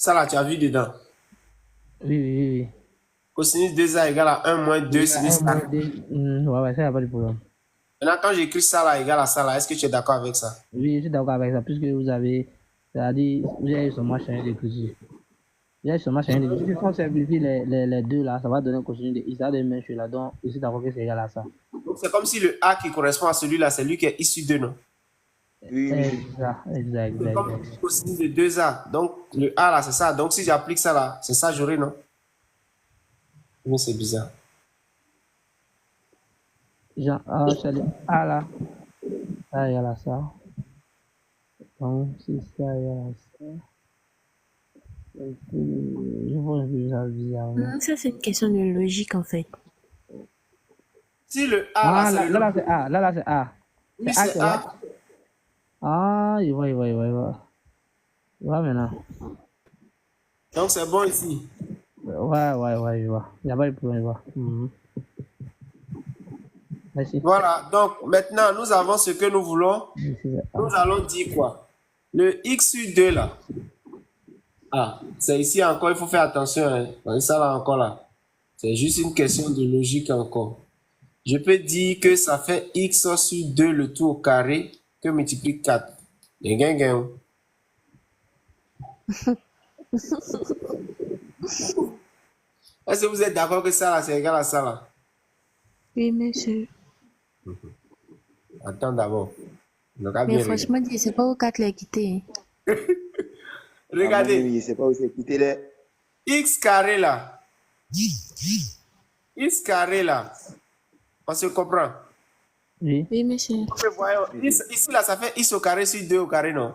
Ça là, tu as vu dedans. Oui. Cosinus 2A égale à 1 moins 2 sinus Un A. moins deux. Ouais, ça n'y a pas de problème. Maintenant, quand j'écris ça là égale à ça là, est-ce que tu es d'accord avec ça? Oui, je suis d'accord avec ça, puisque vous avez, c'est-à-dire, vous avez seulement changé d'écriture. Vous avez seulement changé d'écriture. Si on simplifie les deux là, ça va donner un cosinus de I, ça va donner même chose là, donc je suis d'accord que c'est égal à ça. Donc, c'est comme si le A qui correspond à celui-là, c'est lui qui est issu de non? Oui, monsieur. Exact. C'est comme cosinus de 2A. Donc, le A là, c'est ça. Donc, si j'applique ça là, c'est ça, j'aurai, non? Mais c'est bizarre. Genre, c'est le A là, ça égal à ça. Donc, si ça égal à ça, je vois un peu ça bizarrement. Ça, c'est une question de logique, en fait. Si le A là, c'est Là, c'est A. Là, c'est A. oui, C'est A, c'est c'est A. là. Ah, il va. Il va maintenant. Donc, c'est bon ici. Ouais, je vois. Il n'y a pas de problème, je vois. Merci. Voilà. Donc, maintenant, nous avons ce que nous voulons. Ici, c'est A. Nous allons dire quoi? Le X sur 2 là. Ah, c'est ici encore, il faut faire attention. Hein. Dans ça là encore là. C'est juste une question de logique encore. Je peux dire que ça fait X sur 2 le tout au carré que multiplie 4. Les gains. Est-ce que vous êtes d'accord que ça là, c'est égal à ça là? Oui, monsieur. Attends d'abord. Mais franchement, je ne sais pas où 4 l'a quitté. Regardez. Je ne sais pas où c'est quitté là. X carré là. X carré là. On se comprend? Oui. Oui, monsieur. Ici là, ça fait X au carré sur 2 au carré, non?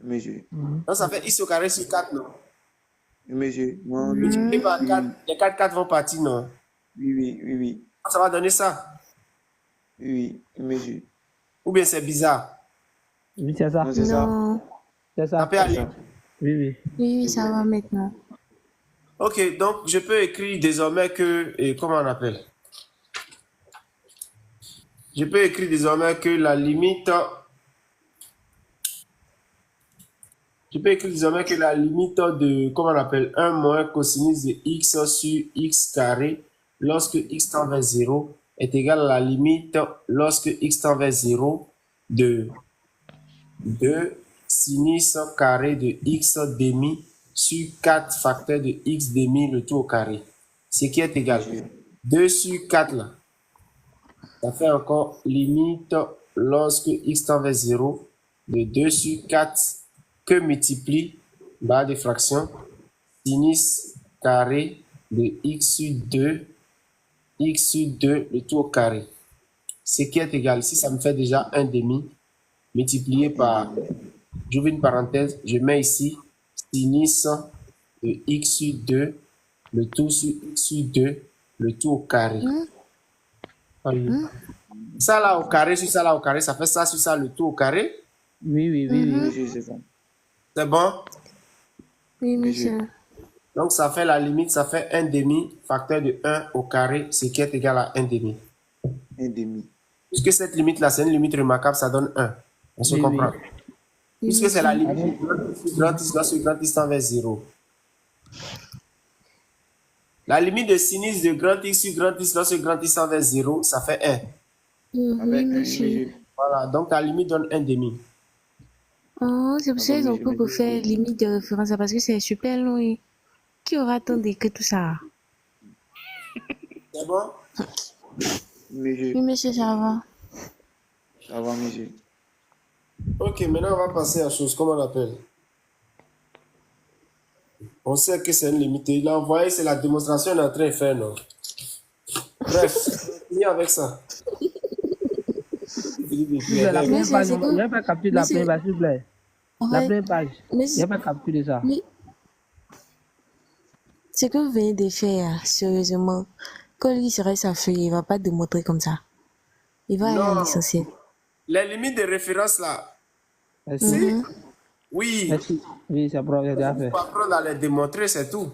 Monsieur. Donc ça fait X au carré sur 4, non? Monsieur. Non, Multiplié par 4, les 4 vont partir, non? Oui. Ça va donner ça? Oui, monsieur. Ou bien c'est bizarre? Oui, c'est ça. Non, c'est ça. Non. C'est ça. Ça peut aller. Oui. Ça va maintenant. Ok, donc je peux écrire désormais que, comment on appelle? Je peux écrire désormais que la limite, de, comment on appelle, 1 moins cosinus de x sur x carré lorsque x tend vers 0 est égal à la limite lorsque x tend vers 0 de 2 sinus carré de x demi sur 4 facteur de x demi le tout au carré. Ce qui est égal. 2 sur 4 là. Ça fait encore limite lorsque x tend vers 0 de 2 sur 4 que multiplie barre de fraction sinus carré de x sur 2 le tout au carré. Ce qui est égal, ici ça me fait déjà 1 demi multiplié par, j'ouvre une parenthèse, je mets ici sinus de x sur 2 le tout sur x sur 2 le tout au carré. Ça là au carré sur ça là au carré, ça fait ça sur ça le tout au carré. Oui. Monsieur, c'est ça. C'est bon? Oui, monsieur. Donc ça fait la limite, ça fait 1 demi facteur de 1 au carré, ce qui est égal à 1 demi. 1 demi. Puisque cette limite là, c'est une limite remarquable, ça donne 1. On se comprend. Puisque c'est la limite du grand X lorsque grand X tend vers 0. La limite de sinus de grand X sur grand X lorsque grand X tend vers 0, ça fait 1. Oui, monsieur. Voilà, donc la limite donne 1 demi. Oh, c'est pour ça qu'ils ont pris pour faire limite de référence, parce que c'est super long. Oui. Qui aura tant d'écrire tout ça? C'est bon? Monsieur. Oui, monsieur, ça va. Ça va, monsieur. Ok, maintenant on va passer à la chose, comment on appelle? On sait que c'est une limite. Il a envoyé, c'est la démonstration qu'on est en train de faire, non? Bref, fini avec ça. La première page, il n'y a pas capturé la première page, s'il vous plaît. La première page, il n'y a pas capturé ça. Ce que vous venez de faire, sérieusement, quand lui serait sa feuille, il ne va pas démontrer comme ça. Il va aller à l'essentiel. Les limites de référence là. Merci. Oui. Merci. Oui, c'est pour déjà fait. Il faut apprendre à les démontrer, c'est tout.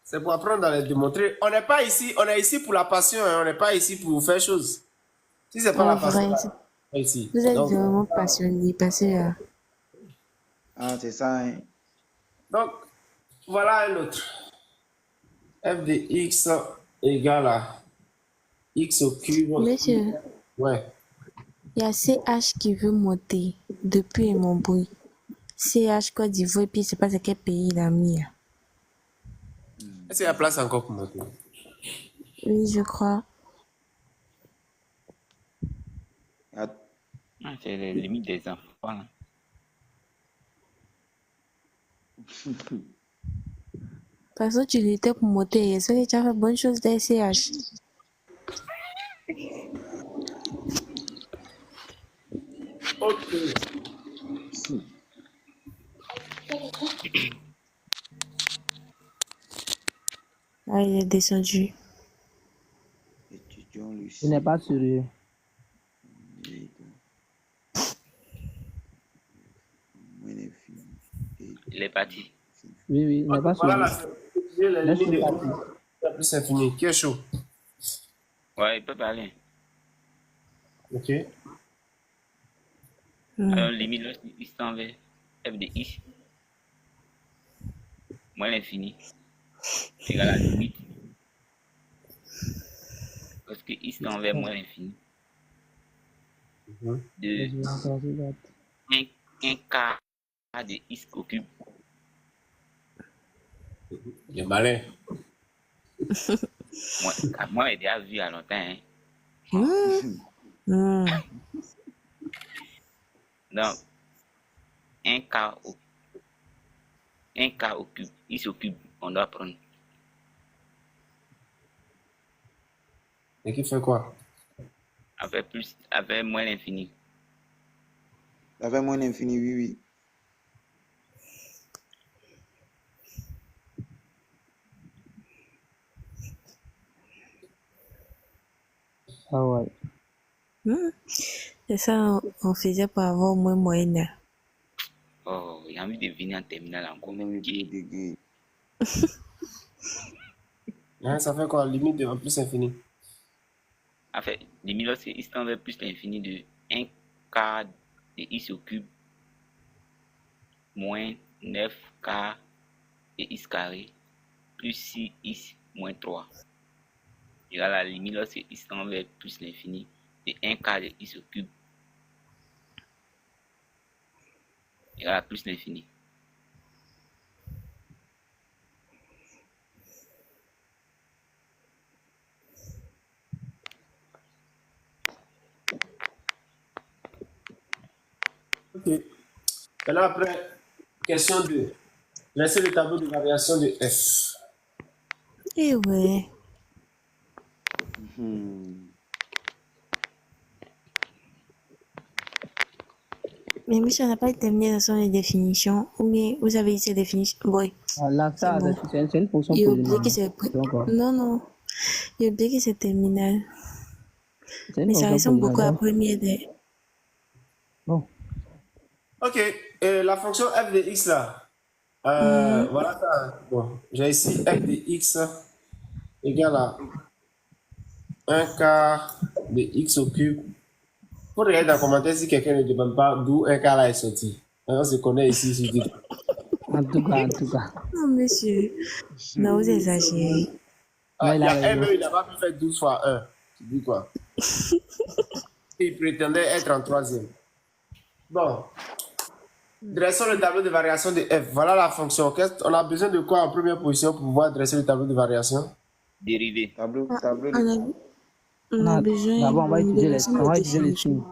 C'est pour apprendre à les démontrer. On n'est pas ici, on est ici pour la passion, hein. On n'est pas ici pour faire chose. Si c'est pas la passion, là, on est ici. Vous êtes vraiment passionné, parce que Ah, c'est ça, hein. Donc, voilà un autre. f de x égale à x au cube. Monsieur, Ouais. il y a CH qui veut monter depuis mon bruit. CH Côte d'Ivoire, et puis c'est pas de quel pays il a mis. Est-ce qu'il y a place encore pour monter? Oui, je crois. Ah, Ah, c'est les limites des enfants. Là. De toute façon, tu luttais pour monter. Est-ce que tu as fait bonne chose des CH? Ok. Ah, il est descendu. étudions le Il n'est pas sérieux. Moins l'infini. Et Il est parti. Oui, oui, il n'est pas Voilà sérieux. la Laisse limite le de parti. plus infini. Qui est chaud? Ouais, il peut parler. Ok. Alors, limite lorsque x tend vers f de x moins l'infini égale à la limite lorsque x tend vers moins l'infini de Je vais encore se battre. 1 quart de x au cube. Il est malin. Moi, j'ai déjà vu à longtemps. Hein. Donc, 1 quart au cube, x au cube, on doit prendre. Et qui fait quoi? Avec moins l'infini. avec moins l'infini, oui, oui. Ah ouais. C'est ça, on faisait pour avoir au moins moyenne. Oh, j'ai envie de venir en terminale encore. Même le plus degré. Hein, ça fait quoi? Limite de plus infini. En fait, limite lorsque x tend vers plus l'infini de 1 quart de x au cube moins 9 quart de x carré plus 6x moins 3 égale à la limite lorsque x tend vers plus l'infini de 1 quart de x au cube égale à plus l'infini. Ok. Maintenant, après, question 2. Laissez le tableau de variation de f. Eh ouais. Mais monsieur, on n'a pas terminé dans son définition. Ou bien vous avez eu ces définitions. Bon, Ah, là, ça, bon. c'est une fonction Il a oublié que polynomiale. c'est. Donc, Non, non. Il a oublié que c'est terminal. c'est une Mais ça fonction ressemble beaucoup à polynomiale. première des. Bon. Ok. Et la fonction f de x là. Voilà ça. Bon, j'ai ici f de x égale à 1 quart de x au cube. Faut regarder dans les commentaires si quelqu'un ne demande pas d'où 1 quart là est sorti. On se connaît ici sur YouTube. En tout cas. Non, monsieur. Non, vous exagérez. Ah, Mais il y a là, M, il n'a pas pu faire 12 fois 1. Tu dis quoi? Il prétendait être en troisième. Bon. Dressons le tableau de variation de f. Voilà la fonction. On a besoin de quoi en première position pour pouvoir dresser le tableau de variation? Dérivé. Tableau On de... on a besoin d'abord, on va étudier de les définition. signes.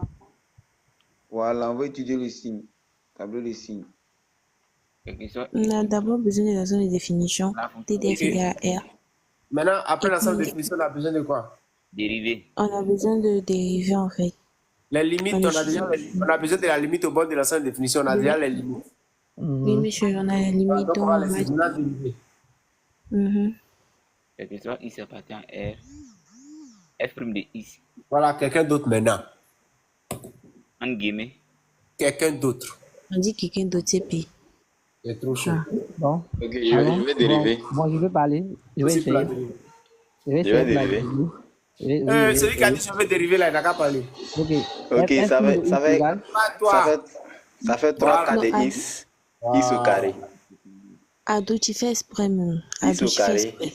Voilà, on va étudier le signe. Tableau des signes. Quelque chose. On a d'abord besoin de la zone de définition. La fonction TDF égale à R. Maintenant, après Et l'ensemble de puis- définition, on a besoin de quoi? Dérivé. On a besoin de dériver en fait. Les limites, on a besoin de la limite au bord de l'ensemble de définition. On a déjà les limites. Oui, monsieur, on a la limite. Donc, on va laisser de la dérivée. Quelque chose, x appartient à R. F' de x. Voilà, quelqu'un d'autre maintenant. En guillemets. Quelqu'un d'autre. On dit quelqu'un d'autre, c'est P. C'est trop chaud. Bon. Ok, je vais dériver. Bon, je vais parler. Je vais C'est pour la essayer. dérivée. Je vais Je vais essayer de la dériver. dériver. Celui qui a dit je veux dériver là, il n'a qu'à parler. Ok. Ok, F' ça de fait, x ça fait, égale- Pas toi. ça fait 3 Voilà. quarts de Non, x. X au carré. Ado, tu fais exprès même. X Ado, au tu fais carré. exprès.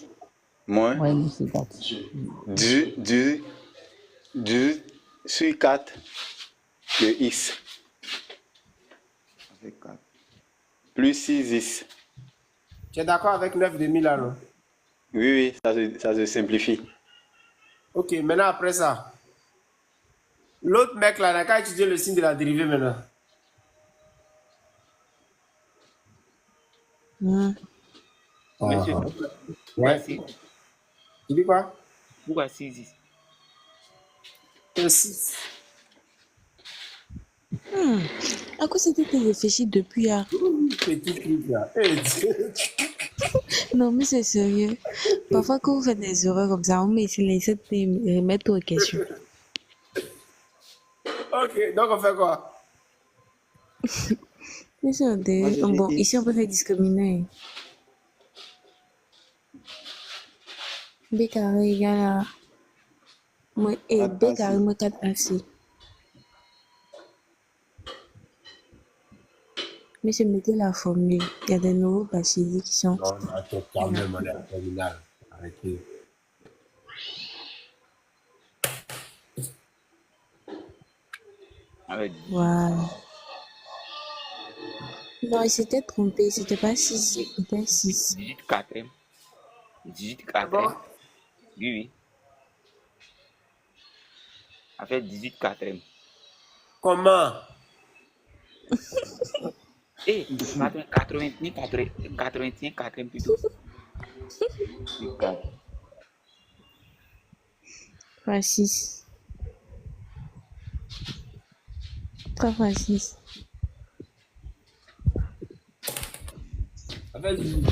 Moins Moins 10 sur 4. 2 sur 4 de X. Ça fait 4. Plus 6x. Tu es d'accord avec 9,5 là, non? Oui, ça se simplifie. Ok, maintenant après ça. L'autre mec là, n'a qu'à étudier le signe de la dérivée maintenant. Monsieur, Ouais. Tu dis quoi? pourquoi 6 6. À quoi c'était que tu réfléchis depuis hier? Petit truc là. Non, mais c'est sérieux. Parfois, quand vous faites des erreurs comme ça, on met ici les remettre aux questions. Ok, donc on fait quoi? Mais c'est bon, ici, on peut faire discriminer. B carré égale à... Et B carré moins 4AC. Mais je mettais la formule. Il y a des nouveaux bacheliers qui sont... Non, attends, quand même, on est en terminale. Arrêtez. Voilà. Non, il s'était trompé. C'était pas 6, c'était 6. 18 quatrième. 18 quatrième. Oui. Ça fait 18 quatrième. Comment? Eh, 81 quatrième plutôt. 3 6. 3 fois 6. Ça fait 18.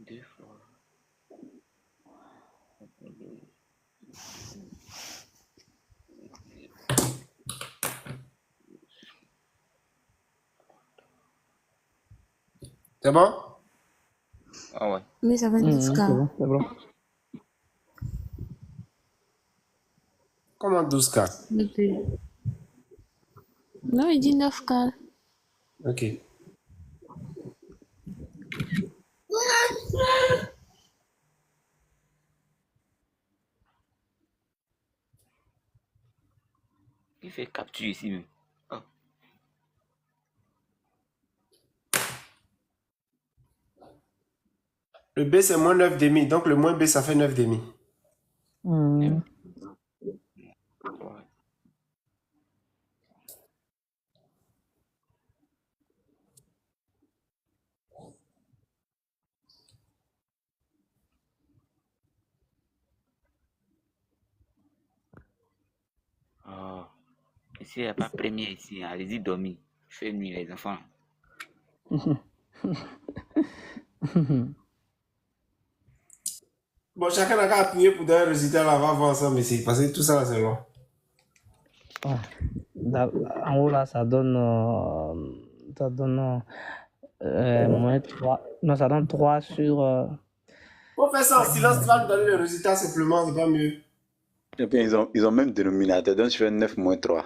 Deux fois. C'est bon? Ah ouais. Mais ça fait 12 cas. C'est bon. Comment 12K? Non, il dit 9 cas. Ok. Il fait capture ici même. Oh. Le B c'est moins 9,5. Donc le moins B ça fait 9,5. Hmm. Ouais. Oh. Ici, il n'y a pas premier ici. Allez-y dormir. Fais nuit les enfants. Bon, chacun n'a qu'à appuyer pour donner un résultat là, on va voir ensemble ici. Parce que tout ça là c'est long. Ah. En haut, là, ça donne moins 3. Non, ça donne 3 sur... On fait ça en silence, tu vas nous donner le résultat simplement, c'est pas mieux. Et bien, ils ont même dénominateur, donc je fais 9 moins 3.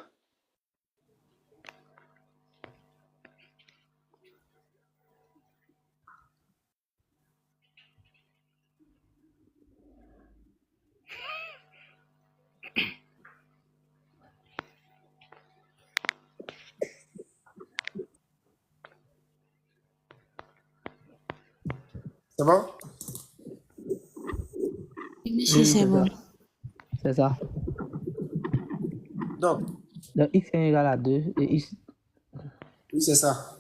C'est bon? Monsieur, c'est bon. C'est ça. Donc, x est égal à 2 et x... oui, c'est ça.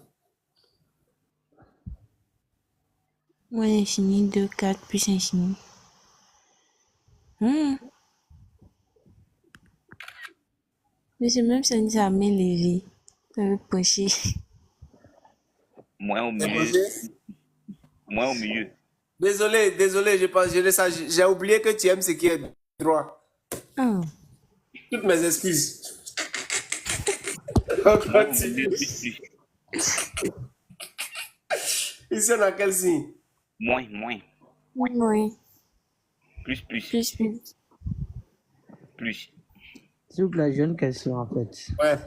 Moins infini, 2, 4 plus infini. Mais c'est même si on dit ça met lévé. Ça veut pocher. Moins au milieu. Moins au milieu. Désolé, j'ai oublié que tu aimes ce qui est droit. Ah. Toutes mes excuses. On continue. Ici, on a quel signe? Moins. Ouais. Plus. Plus. Plus. S'il vous plaît, j'ai une question en fait. Ouais.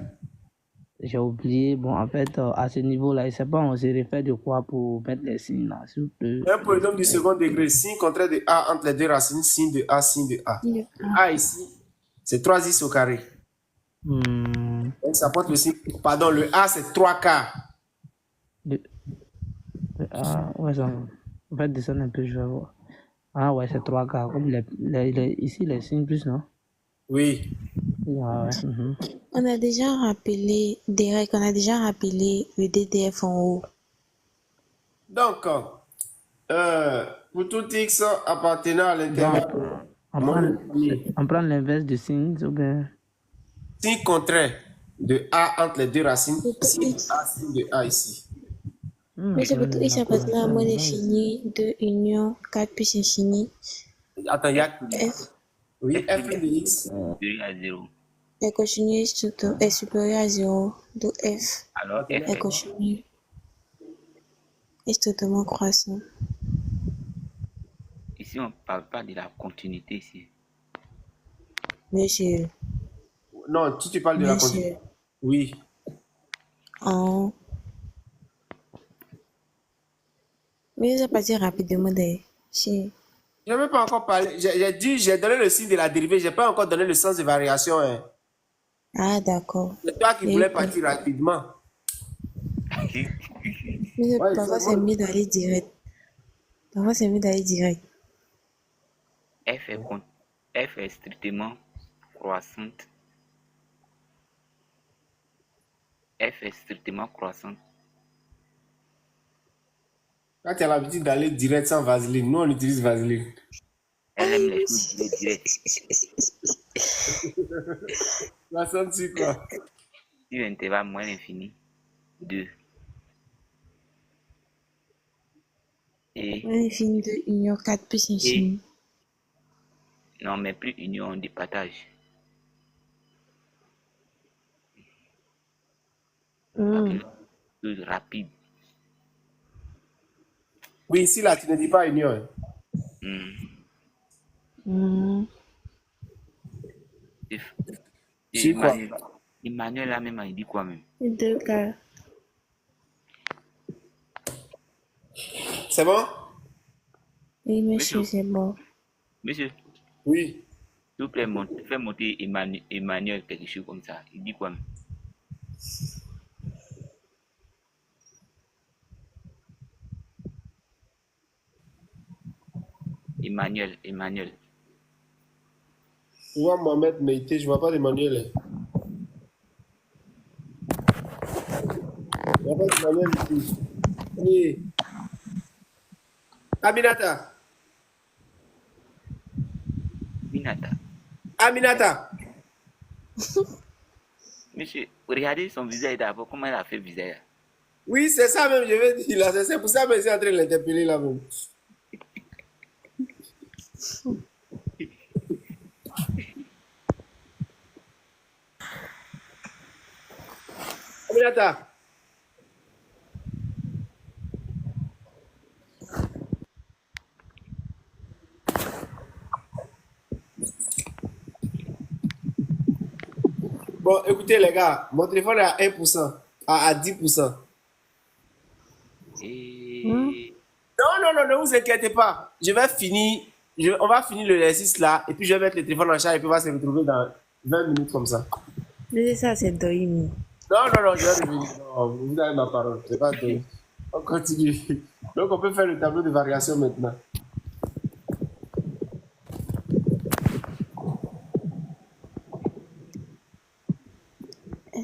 J'ai oublié. Bon, en fait, à ce niveau-là, je ne sais pas, on se réfère de quoi pour mettre les signes là, s'il vous plaît. Un polynôme du second degré, signe contraire de A entre les deux racines, signe de A, signe de A. A ici, c'est 3x au carré. Hmm. Donc ça porte le signe. Pardon, le A c'est 3K. Ah, ouais, ça. En fait, descendre un peu, je vais voir. Ah, ouais, c'est 3K. Comme ici, les signes plus, non? Oui. Ah, ouais. On a déjà rappelé, Derek, on a déjà rappelé le DTF en haut. Donc, pour tout X appartenant à l'intervalle, On prend l'inverse de signe, ou bien? signe contraire de A entre les deux racines, signe de A, signe de A ici. Mais c'est pour tout X appartenant à moins infini, 2 union, 4 plus infini. Attends, il y a F. Oui, F de X. Supérieur à 0. est continue est supérieur à 0, donc F Alors, F est continue est totalement croissant. Ici, on ne parle pas de la continuité ici. Monsieur. Non, tu parles de la continuité. Oui. Oh. Mais je vais passer rapidement d'ailleurs. Je n'ai même pas encore parlé. J'ai donné le signe de la dérivée. Je n'ai pas encore donné le sens de variation. Hein. Ah, d'accord. C'est toi qui voulais partir rapidement. Mais parfois, c'est mieux d'aller direct. Parfois, c'est mieux d'aller direct. F est strictement croissante. F est strictement croissante. Quand tu as l'habitude d'aller direct sans vaseline, nous on utilise vaseline. Elle aime les choses directes. La sens-tu quoi? Si l'intervalle moins l'infini, 2. Et moins l'infini de union 4 plus infini. Non, mais plus union, on départage. Plus rapide. Oui, ici là, tu ne dis pas union. C'est quoi? Emmanuel là même, il dit quoi même? 2K. C'est bon? Oui, monsieur, c'est bon. Monsieur? Oui. S'il vous plaît, fais monter Emmanuel quelque chose comme ça. Il dit quoi même? Emmanuel. Je vois Mohamed Meïté, je vois pas d'Emmanuel. Je vois pas d'Emmanuel ici. Oui. Aminata. Monsieur, regardez son visage d'abord, comment elle a fait visage. Oui, c'est ça même, je vais dire là. C'est pour ça que je suis en train de l'interpeller là même. Aminata. Bon, écoutez les gars, mon téléphone est à 1%, à 10%. Non, ne vous inquiétez pas. Je vais finir, on va finir l'exercice là, et puis je vais mettre le téléphone en charge et puis on va se retrouver dans 20 minutes comme ça. Mais ça, c'est Doïmi. Non, je vais revenir. Non, vous avez ma parole, c'est pas Doïmi. On continue. Donc on peut faire le tableau de variation maintenant.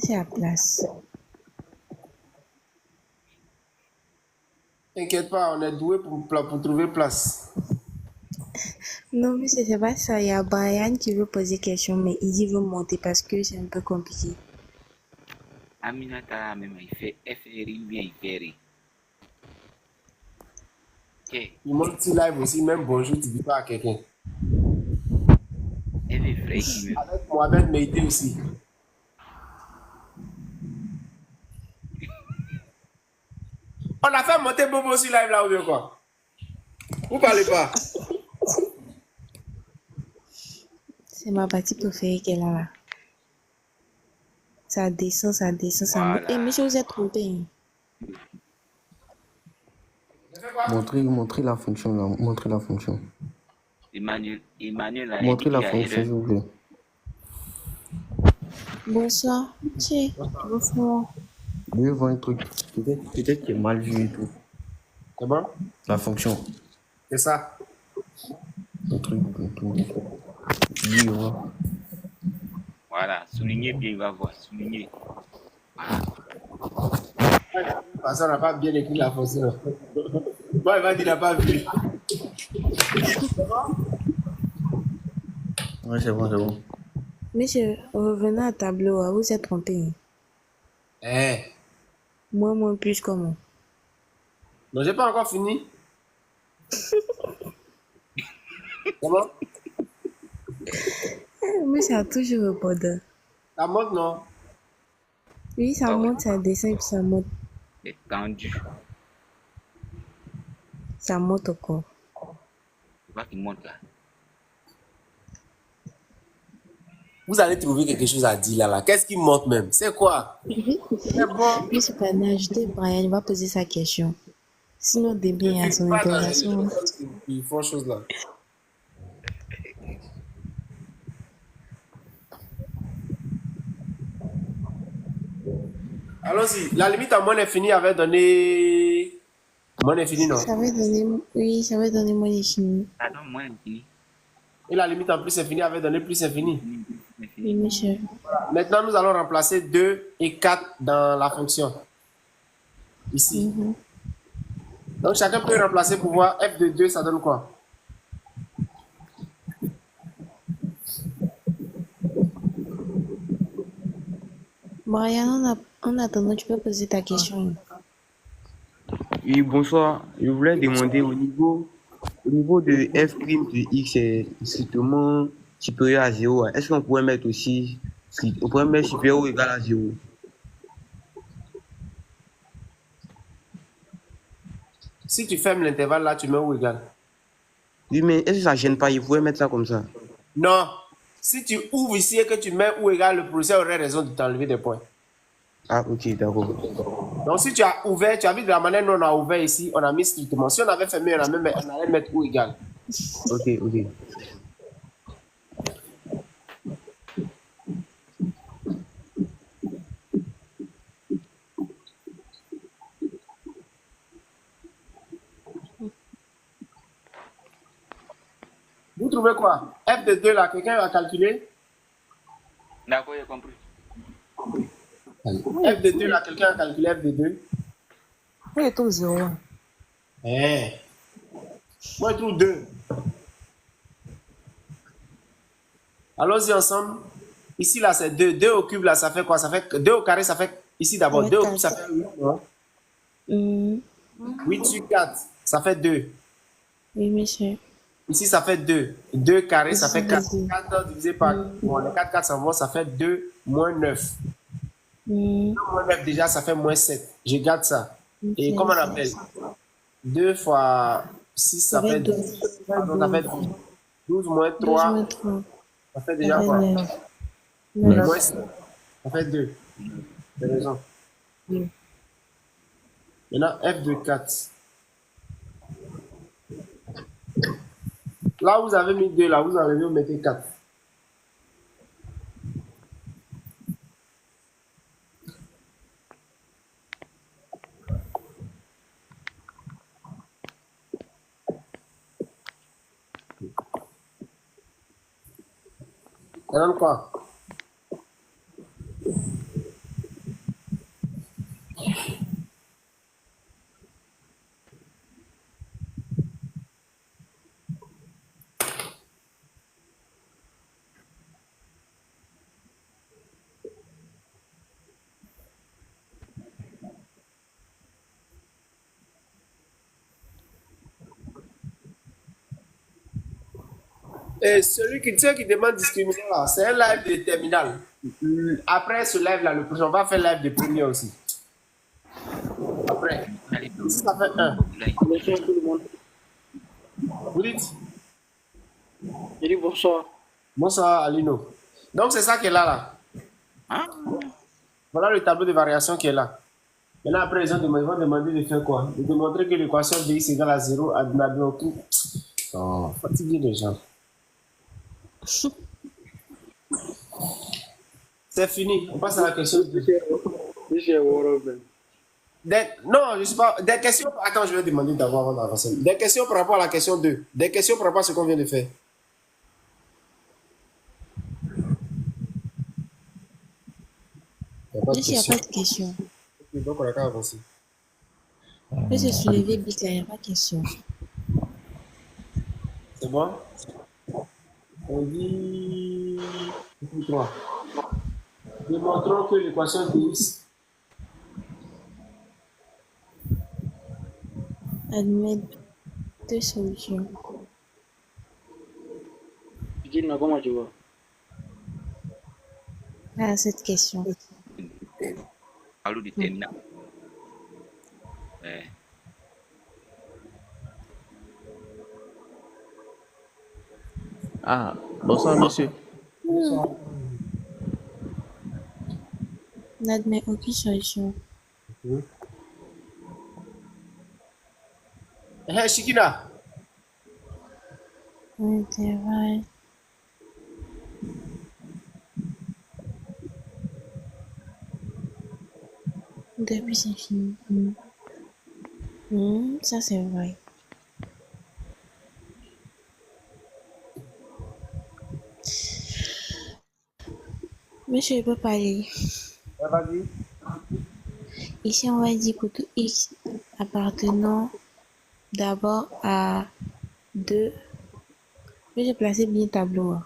C'est à place. T'inquiète pas, on est doué pour trouver place. Non, mais c'est pas ça. Il y a Brian qui veut poser question, mais il veut monter parce que c'est un peu compliqué. Aminata, même, il fait FRI, bien il fait rire. Ok. Il monte sur live aussi, même bonjour, tu dis pas à quelqu'un. Elle est vraie qui me... Avec Mohamed Meïté aussi. On a fait monter Bobo sur live là ou bien quoi? Vous parlez pas? C'est ma partie préférée qu'elle a là. Ça descend, ça descend, ça monte. Eh, monsieur, vous êtes trompé. Hein. Montrez la fonction là. Montrez la fonction. Emmanuel a Montrez la indiqué à fonction, s'il erreur. vous plaît. Bonsoir. Tiens, bonsoir. Je vais voir un truc. Peut-être qu'il est mal vu et tout. C'est bon? La fonction. C'est ça. Le truc et tout. Oui, ouais. Voilà, soulignez bien, il va voir. Soulignez. Parce qu'on n'a pas bien écrit la fonction. Moi, il va dire qu'il n'a pas vu. Ouais, c'est bon, c'est bon. Monsieur, revenez à tableau, hein, vous êtes trompé. Eh. Moi, plus comment? Non, j'ai pas encore fini. Comment? Mais ça a toujours répondre. Ça monte, non? Oui, ça monte, ça descend et puis ça monte. C'est tendu. Ça monte encore. Tu vois qu'il monte là. Vous allez trouver quelque chose à dire là. Qu'est-ce qui monte même? C'est quoi? C'est bon. Oui, c'est pas acheté, Brian va poser sa question. Sinon, demain, à son interrogation. Ils font chose là. Allons-y. La limite à moins infini avait donné. Moins infini, non? Ça va donner, oui, ça va donner moins infini. Ah non, moins infini. Et la limite en plus infini avait donné plus infini. Oui, monsieur. Voilà. Maintenant, nous allons remplacer 2 et 4 dans la fonction. Ici. Donc, chacun peut remplacer pour voir f de 2, ça donne quoi? Brian, en attendant, tu peux poser ta question. Oui, bonsoir. Je voulais demander au niveau de f' de x est strictement supérieur à 0. Est-ce qu'on pourrait mettre aussi supérieur ou égal à 0? Si tu fermes l'intervalle là, tu mets ou égal? Oui, mais est-ce que ça ne gêne pas? Il pourrait mettre ça comme ça. Non. Si tu ouvres ici et que tu mets ou égal, le professeur aurait raison de t'enlever des points. Ah, ok, d'accord. Donc, si tu as ouvert, tu as vu de la manière dont on a ouvert ici, on a mis strictement. Si on avait fermé, on allait mettre ou égal. Ok, ok. Vous trouvez quoi? F de 2 là, quelqu'un va calculer? D'accord, j'ai compris. F de 2 là, quelqu'un a calculé F de 2? Oui, tout 0. Eh. Moi, je trouve 2. Allons-y ensemble. Ici, là, c'est 2. 2 au cube, là, ça fait quoi? Ça fait 2 au carré, ça fait. Ici, d'abord, 2 au cube, ça fait 8. 8 sur 4, ça fait 2. Oui, monsieur. Ici, ça fait 2. 2 carré, ça fait 4. 4 divisé par. Bon, les 4, 4 s'en vont, ça fait 2 moins 9. 2 moins 9, déjà, ça fait moins 7. Je garde ça. Et comment on appelle? 2 fois 6, ça fait 12. Pardon, ça fait 12. 12 moins 3, ça fait déjà quoi? Moins 7. Ça fait 2. T'as raison. Maintenant, F de 4. Là, vous avez mis 2, là, vous enlevez, vous mettez 4. Ça donne quoi? Et ceux qui demande discriminant là, c'est un live de terminal. Après ce live là, le prochain, on va faire live de premier aussi. Après, ici ça fait 1. Vous dites? J'ai dit bonsoir. Bonsoir Alino. Donc c'est ça qui est là là. Hein? Voilà le tableau de variation qui est là. Maintenant, après, ils vont demander de faire quoi? De démontrer que l'équation de x égale à 0 admettons tout. Oh, fatigué les gens. C'est fini. On passe à la question 2. Non, je sais pas. Des questions. Attends, je vais demander d'abord avant d'avancer. Des questions par rapport à la question 2. Des questions par rapport à ce qu'on vient de faire. Il n'y a pas de question. Donc, on a qu'à avancer. Je se soulever vite là, il n'y a pas de question. C'est bon? On dit 3. Démontrons que l'équation de x Admettre deux solutions. Comment tu vois? À cette question. Parlons du terminal. Ouais. Ah, bonsoir, monsieur. N'admet aucune solution. Hey, Shikina. Intervalle. Depuis c'est fini. Ça c'est vrai. Monsieur, il peut parler. Vas-y. Ici, on va dire pour tout x appartenant d'abord à 2. Je vais placer bien le tableau.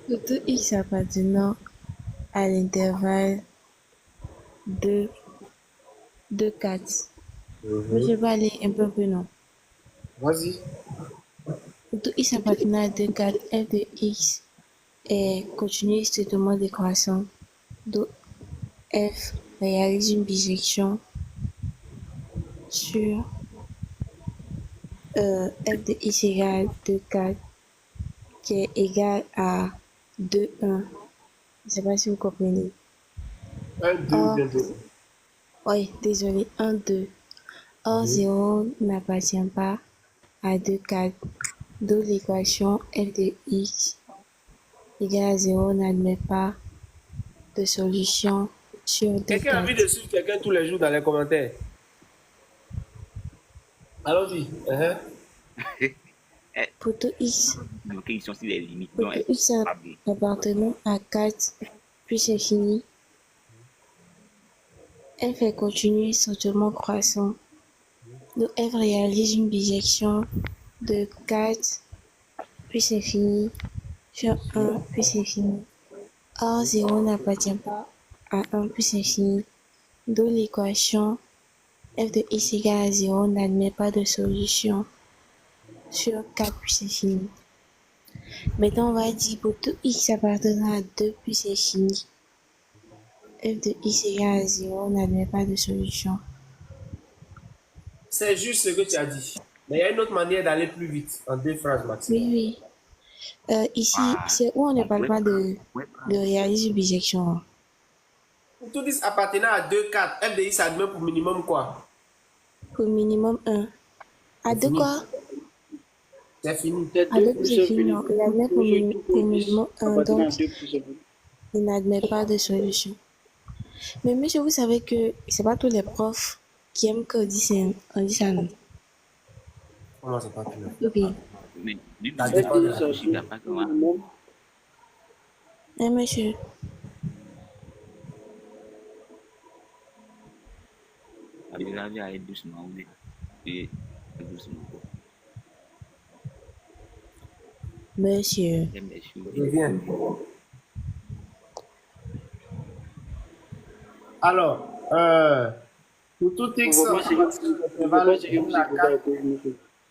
Pour tout x appartenant à l'intervalle 2, 2, 4. Je vais aller un peu plus long. Vas-y. Pour tout x appartenant à 2, 4, f de x est continu strictement décroissant. Donc, f réalise une bijection sur f de x égale 2, 4 qui est égal à 2, 1. Je ne sais pas si vous comprenez. 1, 2, 2. Oui, désolé, 1, 2. Or, 0 n'appartient pas à 2, 4. Donc, l'équation f de x égale à 0 n'admet pas de solution sur 2, 4. Quelqu'un a envie de suivre quelqu'un tous les jours dans les commentaires? Allons-y. Pour tout x, Donc, ils sont sur les limites. pour tout x appartenant à 4 puis infini, f est continu strictement croissant. Donc f réalise une bijection de 4 puis infini sur 1 puis infini. Or 0 n'appartient pas à 1 puis infini. Donc l'équation f de x égale à 0 n'admet pas de solution sur 4 puis infini. Maintenant on va dire pour tout x appartenant à 2 puis infini, f de x égale à 0 n'admet pas de solution. C'est juste ce que tu as dit. Mais il y a une autre manière d'aller plus vite, en 2 phrases maximum. Oui. Ici, c'est où on ne parle pas de réaliser une bijection. Pour tout x appartenant à 2, 4, f de x admet pour minimum quoi? Pour minimum 1. À 2 quoi? C'est fini. À 2 c'est fini. Il admet pour minimum 1. Donc, il n'admet pas de solution. Mais monsieur, vous savez que c'est pas tous les profs qui aiment qu'on dise ça, non? Comment c'est pas clair? Ok. Mais du coup, je ne pas comment. Monsieur. Vous avez à aller doucement, oui. Et doucement. Monsieur. Je viens. Alors, pour tout x,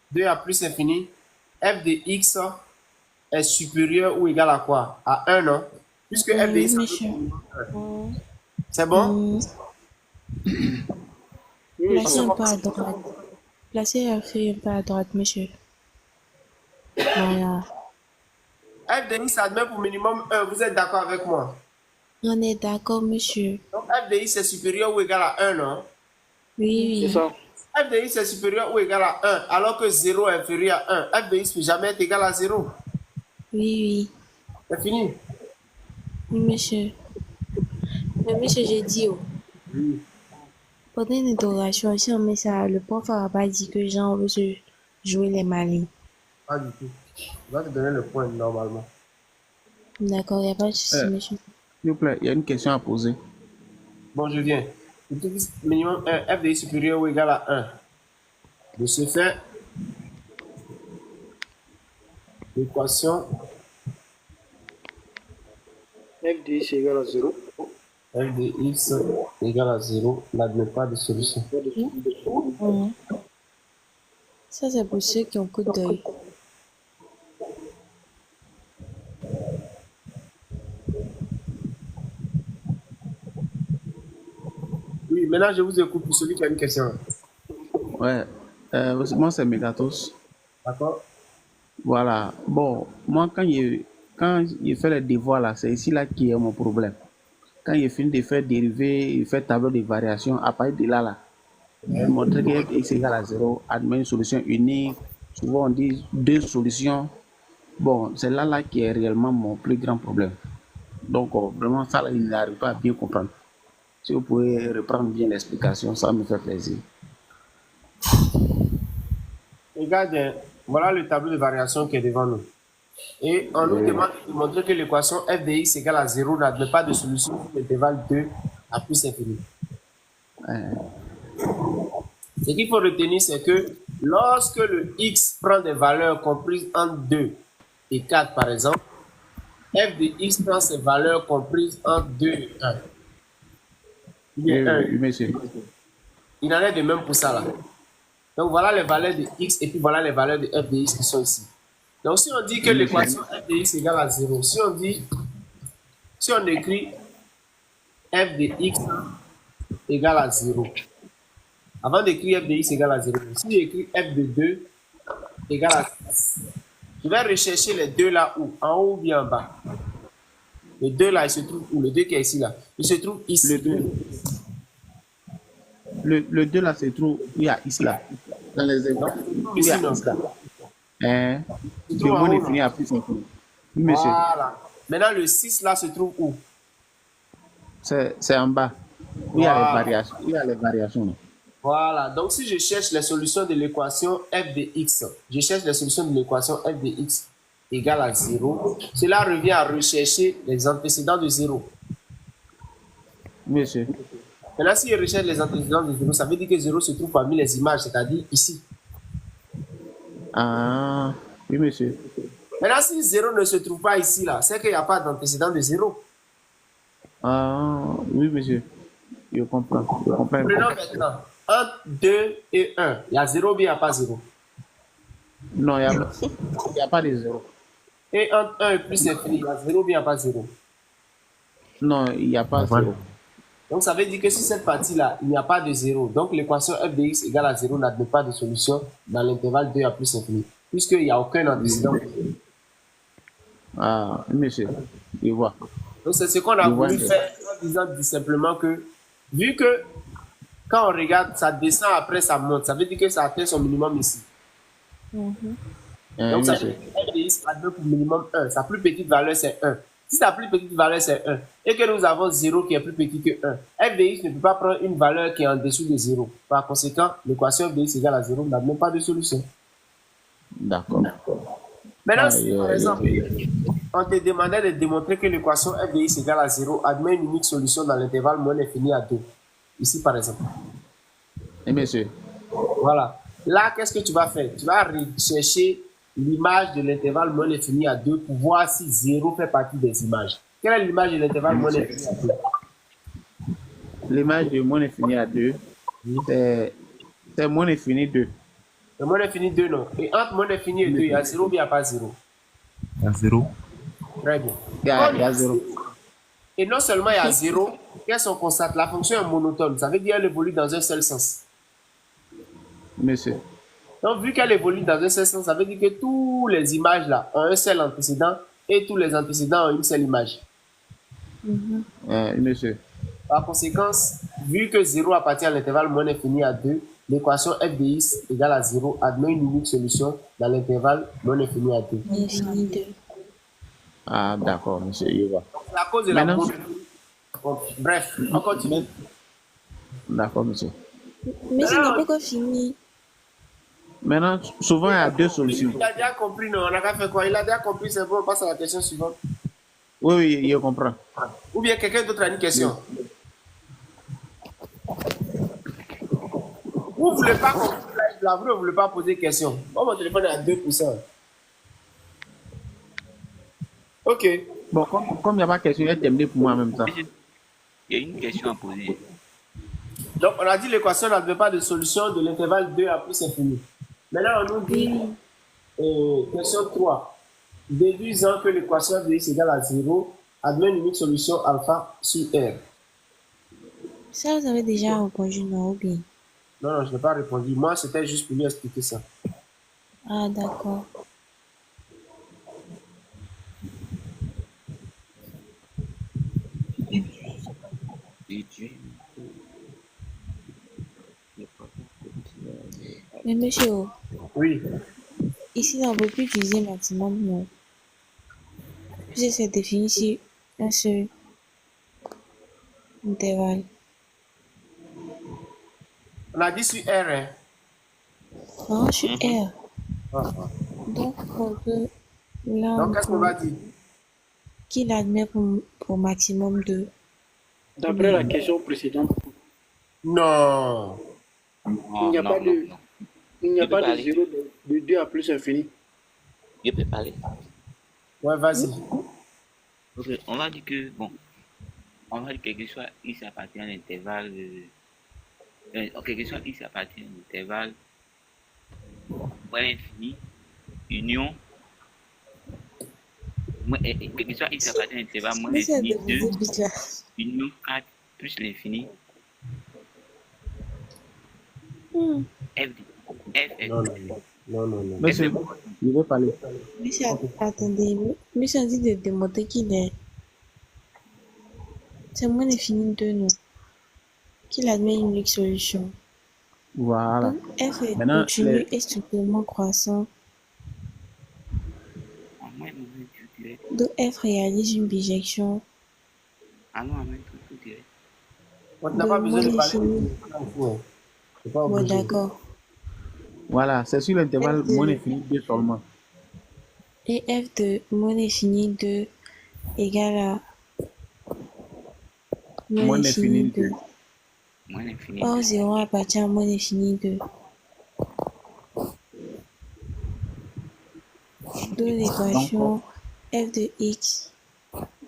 2 à plus infini, f de x est supérieur ou égal à quoi? À 1, non? Puisque f de x est 1. C'est bon? Placez un peu à droite. Placez la feuille un peu à droite, monsieur. Voilà. f de x admet pour minimum 1. Vous êtes d'accord avec moi? On est d'accord, monsieur. Donc f de x est supérieur ou égal à 1, non? Oui, C'est oui. ça. F de x est supérieur ou égal à 1, alors que 0 est inférieur à 1. F de x ne peut jamais être égal à 0. Oui, oui. C'est fini. Oui, monsieur. Mais monsieur, j'ai dit, oh, Oui. pendant une interrogation, si on met ça, le prof n'a pas dit que Jean veut se jouer les malins. Pas du tout. On va te donner le point normalement. D'accord, il n'y a pas de souci, monsieur. S'il vous plaît, il y a une question à poser. Bon, je viens. Minimum 1, f de x supérieur ou égal à 1. De ce fait, l'équation F de x égale à 0. f de x égale à 0 n'admet pas de solution. Mhm. Ça, c'est pour ceux qui ont coup d'œil. Oui, maintenant je vous écoute pour celui qui a une question. Ouais, moi c'est Megatos. D'accord? Voilà. Bon, moi quand je fais les devoirs là, c'est ici là qui est mon problème. Quand il finit de faire dériver, il fait tableau de variation, à partir de là, il montre que f x égale à 0, admet une solution unique. Souvent on dit deux solutions. Bon, c'est là qui est réellement mon plus grand problème. Donc vraiment ça là, il n'arrive pas à bien comprendre. Si vous pouvez reprendre bien l'explication, ça me fait plaisir. Regarde, voilà le tableau de variation qui est devant nous. Et on nous demande de montrer que l'équation f de x égale à 0 n'admet pas de solution pour l'intervalle 2 à plus infini. Ce qu'il faut retenir, c'est que lorsque le x prend des valeurs comprises entre 2 et 4, par exemple, f de x prend ses valeurs comprises entre 2 et 1. Oui, monsieur. Il en est de même pour ça là. Donc voilà les valeurs de x et puis voilà les valeurs de f de x qui sont ici. Donc si on dit que l'équation f de x égale à 0, si on écrit f de x égale à 0, avant d'écrire f de x égale à 0, si j'écris f de 2 égale à 6, je vais rechercher les deux là où? En haut ou bien en bas? Le 2 là, il se trouve où? Le 2 qui est ici là. Il se trouve ici. Le 2 là se trouve, il y a ici là. Dans les exemples. Il y a ici là. Le mot est fini à plus infini. Oui, monsieur. Voilà. Maintenant, le 6 là se trouve où? C'est en bas. Il y a les variations. Il y a les variations. Là. Voilà. Donc, si je cherche les solutions de l'équation f de x, je cherche les solutions de l'équation f de x égale à 0, cela revient à rechercher les antécédents de 0. Monsieur. Maintenant, si je recherche les antécédents de 0, ça veut dire que 0 se trouve parmi les images, c'est-à-dire ici. Ah, oui, monsieur. Maintenant, si 0 ne se trouve pas ici, là, c'est qu'il n'y a pas d'antécédent de 0. Ah, oui, monsieur. Je comprends. Prenons maintenant 1, 2 et 1. Il y a 0 ou bien il n'y a pas 0? Non, il n'y a pas de 0. Et entre 1 et plus infini, il y a 0 ou bien il n'y a pas 0? Non, il n'y a pas 0. Donc ça veut dire que sur cette partie-là, il n'y a pas de 0. Donc l'équation f de x égale à 0 n'admet pas de solution dans l'intervalle 2 à plus infini, puisqu'il n'y a aucun antécédent. Ah, monsieur, je vois. Donc c'est ce qu'on a voulu faire en disant simplement que, vu que quand on regarde, ça descend après ça monte, ça veut dire que ça atteint son minimum ici. Donc ça veut dire que f de x admet pour minimum 1. Sa plus petite valeur c'est 1. Si sa plus petite valeur c'est 1 et que nous avons 0 qui est plus petit que 1, f de x ne peut pas prendre une valeur qui est en dessous de 0. Par conséquent, l'équation f de x égale à 0 n'a même pas de solution. D'accord. Maintenant, si par exemple, on te demandait de démontrer que l'équation f de x égale à 0 admet une unique solution dans l'intervalle moins infini à 2. Ici par exemple. Et monsieur. Voilà. Là, qu'est-ce que tu vas faire? Tu vas rechercher l'image de l'intervalle moins infini à 2 pour voir si 0 fait partie des images. Quelle est l'image de l'intervalle moins infini à 2? L'image de moins infini à 2, c'est moins infini 2. Le moins infini 2, non. Et entre moins infini et 2, il y a 0 ou il n'y a pas 0? Il y a 0. Très bien. Il y a 0. Et non seulement il y a 0, qu'est-ce qu'on constate? La fonction est monotone. Ça veut dire qu'elle évolue dans un seul sens. Monsieur. Donc, vu qu'elle évolue dans un seul sens, ça veut dire que toutes les images là ont un seul antécédent et tous les antécédents ont une seule image. Monsieur. Par conséquent, vu que 0 appartient à l'intervalle moins infini à 2, l'équation f de x égale à 0 admet une unique solution dans l'intervalle moins infini à 2. Infini 2. Ah, d'accord, monsieur. Je vois. C'est à cause de la montre. Bref, on continue. D'accord, monsieur. Mais ce n'est pas encore fini. Maintenant, souvent, il y a deux solutions. Il a déjà compris, non? On n'a qu'à faire quoi? Il a déjà compris, c'est bon, on passe à la question suivante. Oui, oui, je comprends. Ou bien quelqu'un d'autre a une question? Vous ne voulez pas comprendre là, vous ne voulez pas poser de question. Bon, mon téléphone est à 2%. Ok. Bon, comme il n'y a pas de question, il y a terminé pour moi en même temps. Il y a une question à poser. Donc, on a dit l'équation n'admet pas de solution de l'intervalle 2 à plus infini. Maintenant, on nous dit, question 3. Déduisant que l'équation de x égale à 0, admet une unique solution alpha sur R. Ça, vous avez déjà répondu, non, ou bien? Non, je n'ai pas répondu. Moi, c'était juste pour lui expliquer ça. Ah, d'accord. Mais monsieur, oui. Ici, on ne peut plus utiliser maximum, non. Puisque c'est défini sur un seul intervalle. On a dit sur R, hein? Non, sur R. Donc, on peut... Là, donc, qu'est-ce qu'on va dire? Qu'il admet pour maximum 2. D'après la question précédente. Non. Il n'y a pas de... Il n'y a pas de 0 de 2 à plus infini. Je peux parler. Ouais, vas-y. Okay. On va dire que, bon, on va dire que quelque chose x appartient à l'intervalle, quelque chose x appartient à l'intervalle moins infini, union, quelque chose x appartient à l'intervalle moins infini 2, union 4 plus l'infini. Non. Monsieur, je vais parler. Monsieur, attendez. Monsieur a dit de démontrer qu'il est... C'est moins infini 2, non? Qu'il admet une unique solution. Voilà. Donc, f est continu et strictement croissant. Donc, f réalise une bijection. On n'a pas besoin de parler. Bon, d'accord. Voilà, c'est sur l'intervalle moins infini 2 seulement. Et f de moins infini 2 égale à moins infini 2. Or 0 appartient à moins infini 2. Donc l'équation f de x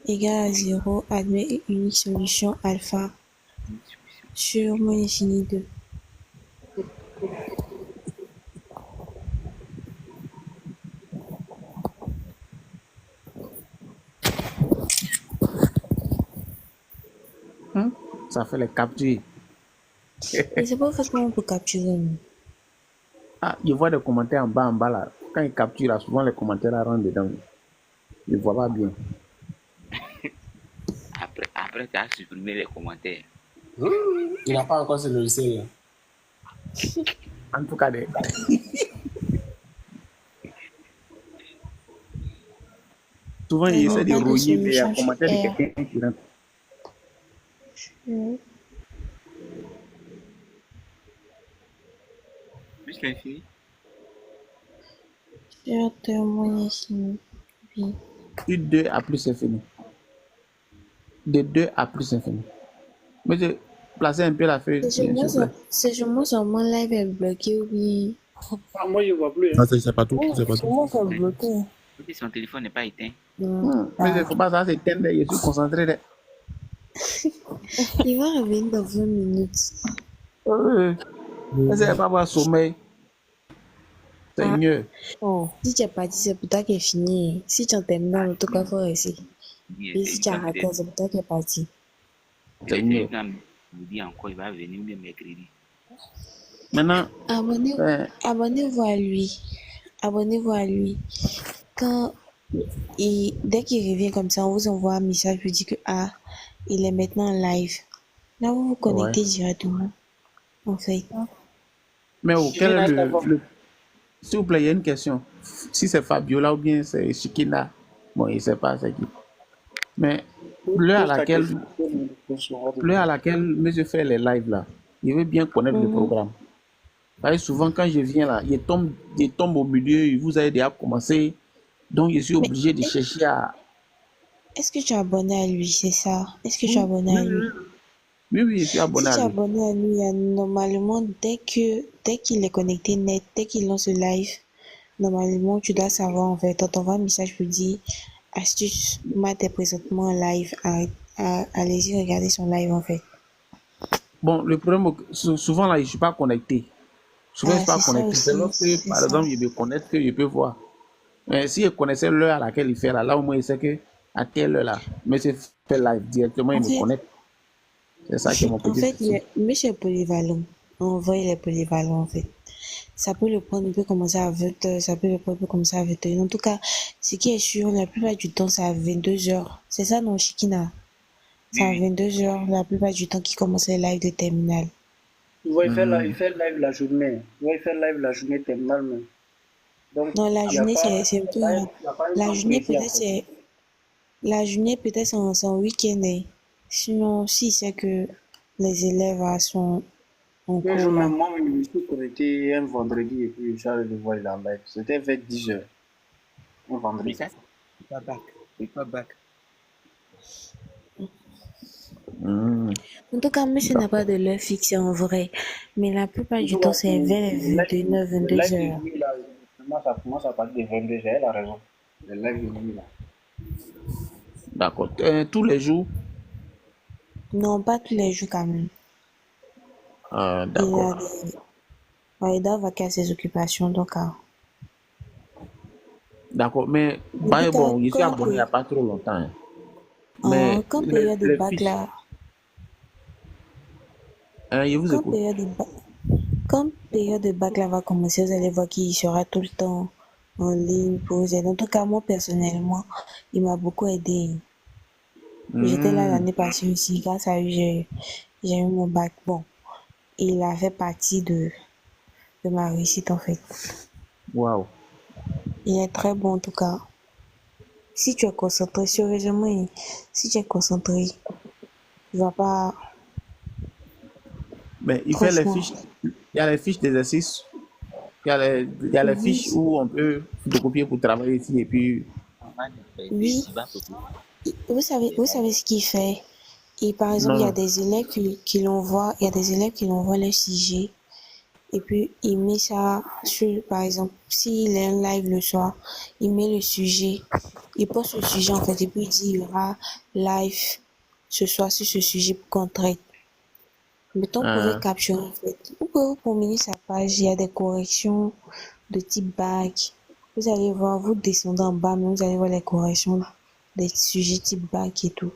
égale à 0 admet une unique solution alpha sur moins infini 2. Ça fait les captures. Mais c'est pas forcément on peut capturer. Ah, je vois des commentaires en bas là. Quand ils capturent là, souvent les commentaires là rentrent dedans. Je ne vois pas bien. Après tu as supprimé les commentaires. Il n'a pas encore ce logiciel là. En tout cas, souvent il essaie de rouiller, mais il y a un commentaire de quelqu'un qui rentre. Plus l'infini. Sur 2 moins infini. Oui. De 2 à plus infini. De 2 à plus infini. Mais je placer un peu la feuille. C'est sûrement mon live est bloqué ou bien. Ah, moi je ne vois plus. Ah, c'est pas tout. C'est pas tout. Comment c'est bloqué? Si son téléphone n'est pas éteint. Mais il ne faut pas ça, c'est éteindre. Je suis concentré. Là. Il va revenir dans 20 minutes. Mais c'est pas avoir sommeil. C'est mieux. Oh. Si tu n'as pas dit, c'est pour toi qu'il est fini. Si tu en termines, en tout cas, il faut rester. Et si tu as raté, c'est pour toi qu'il est parti. C'est mieux. Il dit encore, il va venir le mercredi. Maintenant, Abonnez-vous à lui. Abonnez-vous à lui. Dès qu'il revient comme ça, on vous envoie un message pour dire que il est maintenant en live. Là, vous vous connectez directement. En fait. Mais quel est s'il vous plaît, il y a une question. Si c'est Fabiola ou bien c'est Shikina, bon, il ne sait pas c'est qui. Mais l'heure à laquelle monsieur fait les lives là, il veut bien connaître le programme. Parce que souvent quand je viens là, il tombe au milieu, il vous a déjà commencé. Donc je suis obligé de chercher à... Est-ce que tu es abonné à lui, c'est ça? Est-ce que tu es abonné à lui? Oui, je suis abonné à lui. Si tu es abonné à lui, normalement, dès qu'il est connecté net, dès qu'il lance le live, normalement, tu dois savoir, en fait, on t'envoie un message pour dire Astuce, Matt est présentement en live, allez-y regarder son live, en fait. Bon, le problème, souvent là, je ne suis pas connecté. Souvent, je ne suis pas connecté. C'est lorsque, par exemple, je me connecte que je peux voir. Mais si je connaissais l'heure à laquelle il fait là, au moins, il sait que à telle heure là, mais c'est fait live directement, il me connecte. C'est ça qui est mon petit souci. En fait, monsieur est polyvalent. En vrai, il est polyvalent, en fait. Ça peut le prendre, il peut commencer à 20h, ça peut le prendre, il peut commencer à 21h. En tout cas, ce qui est sûr, la plupart du temps, c'est à 22h. C'est ça, non, Shikina? C'est à 22h, la plupart du temps, qu'il commence les lives de terminal. Il fait live la journée. Il fait live la journée terminale, mais... Donc, non, la journée, c'est plutôt... La journée, peut-être, c'est... La journée, peut-être, c'est en week-end. Sinon, si c'est que les élèves sont en cours. Moi, je me suis connecté un vendredi et puis j'allais le voir en live. C'était vers 10h. Un vendredi. C'est pas back. En tout cas, monsieur n'a pas de l'heure fixée en vrai. Mais la plupart du temps, c'est vers les 29, 22h. Ça commence à partir de 22h, elle a raison. Le live de nuit là. D'accord. Tous les jours? Non, pas tous les jours quand même. D'accord. Il doit vaquer à ses occupations, donc... D'accord, mais bon, je suis abonné il n'y a pas trop longtemps. Hein. Mais quand période de bac là... je vous écoute. Quand période de bac là va commencer, vous allez voir qu'il sera tout le temps en ligne pour vous aider. En tout cas, moi personnellement, il m'a beaucoup aidé. J'étais là l'année passée aussi, grâce à lui, j'ai eu mon bac. Bon, il a fait partie de ma réussite en fait. Waouh. Il est très bon en tout cas. Si tu es concentré, sérieusement, si tu es concentré, il va pas... Mais il fait les fiches, il y a les fiches d'exercice, il y a les fiches où on peut photocopier pour travailler ici et puis... Oui. Vous savez ce qu'il fait. Et par exemple, il y a des élèves qui l'envoient, les sujet. Et puis, il met ça sur, par exemple, s'il est en live le soir, il met le sujet, il poste le sujet en fait, et puis il dit, il y aura live ce soir sur ce sujet qu'on traite. Mettons, vous pouvez capturer en fait. Vous pouvez promener sa page, il y a des corrections de type bac. Vous allez voir, vous descendez en bas, mais vous allez voir les corrections des sujets type bac et tout.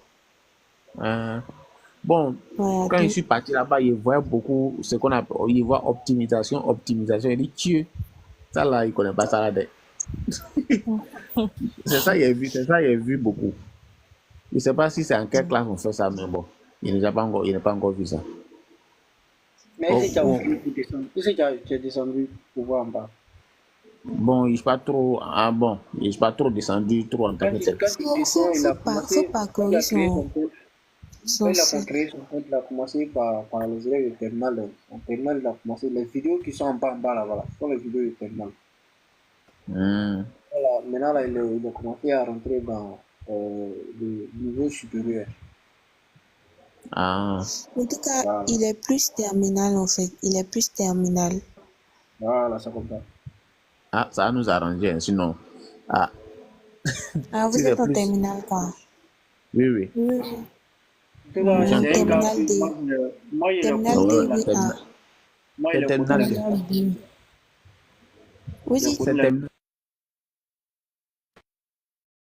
Bon, quand je suis parti là-bas, il voit beaucoup ce qu'on appelle, il voit optimisation. Il dit, Dieu, ça là, il ne connaît pas ça là. C'est ça, il a vu beaucoup. Je ne sais pas si c'est en quelle classe on fait ça, mais bon, il n'a pas encore vu ça. Mais est-ce que tu es descendu pour voir en bas? Bon, je ne suis pas trop, je suis pas trop descendu trop en tant que tel. Faut pas courir son... Quand il a créé son compte, il a commencé par les élèves de terminale. En terminale, il a commencé les vidéos qui sont en bas là, voilà, ce sont les vidéos de terminale. Voilà, maintenant, là, il a commencé à rentrer dans le niveau supérieur. En tout cas, voilà. Il est plus terminal en fait. Il est plus terminal. Voilà, ça comme ça. Ça nous arrange, sinon. Vous êtes en terminal quoi? Oui. Terminal D. Moi, il est terminal D. Vous dites?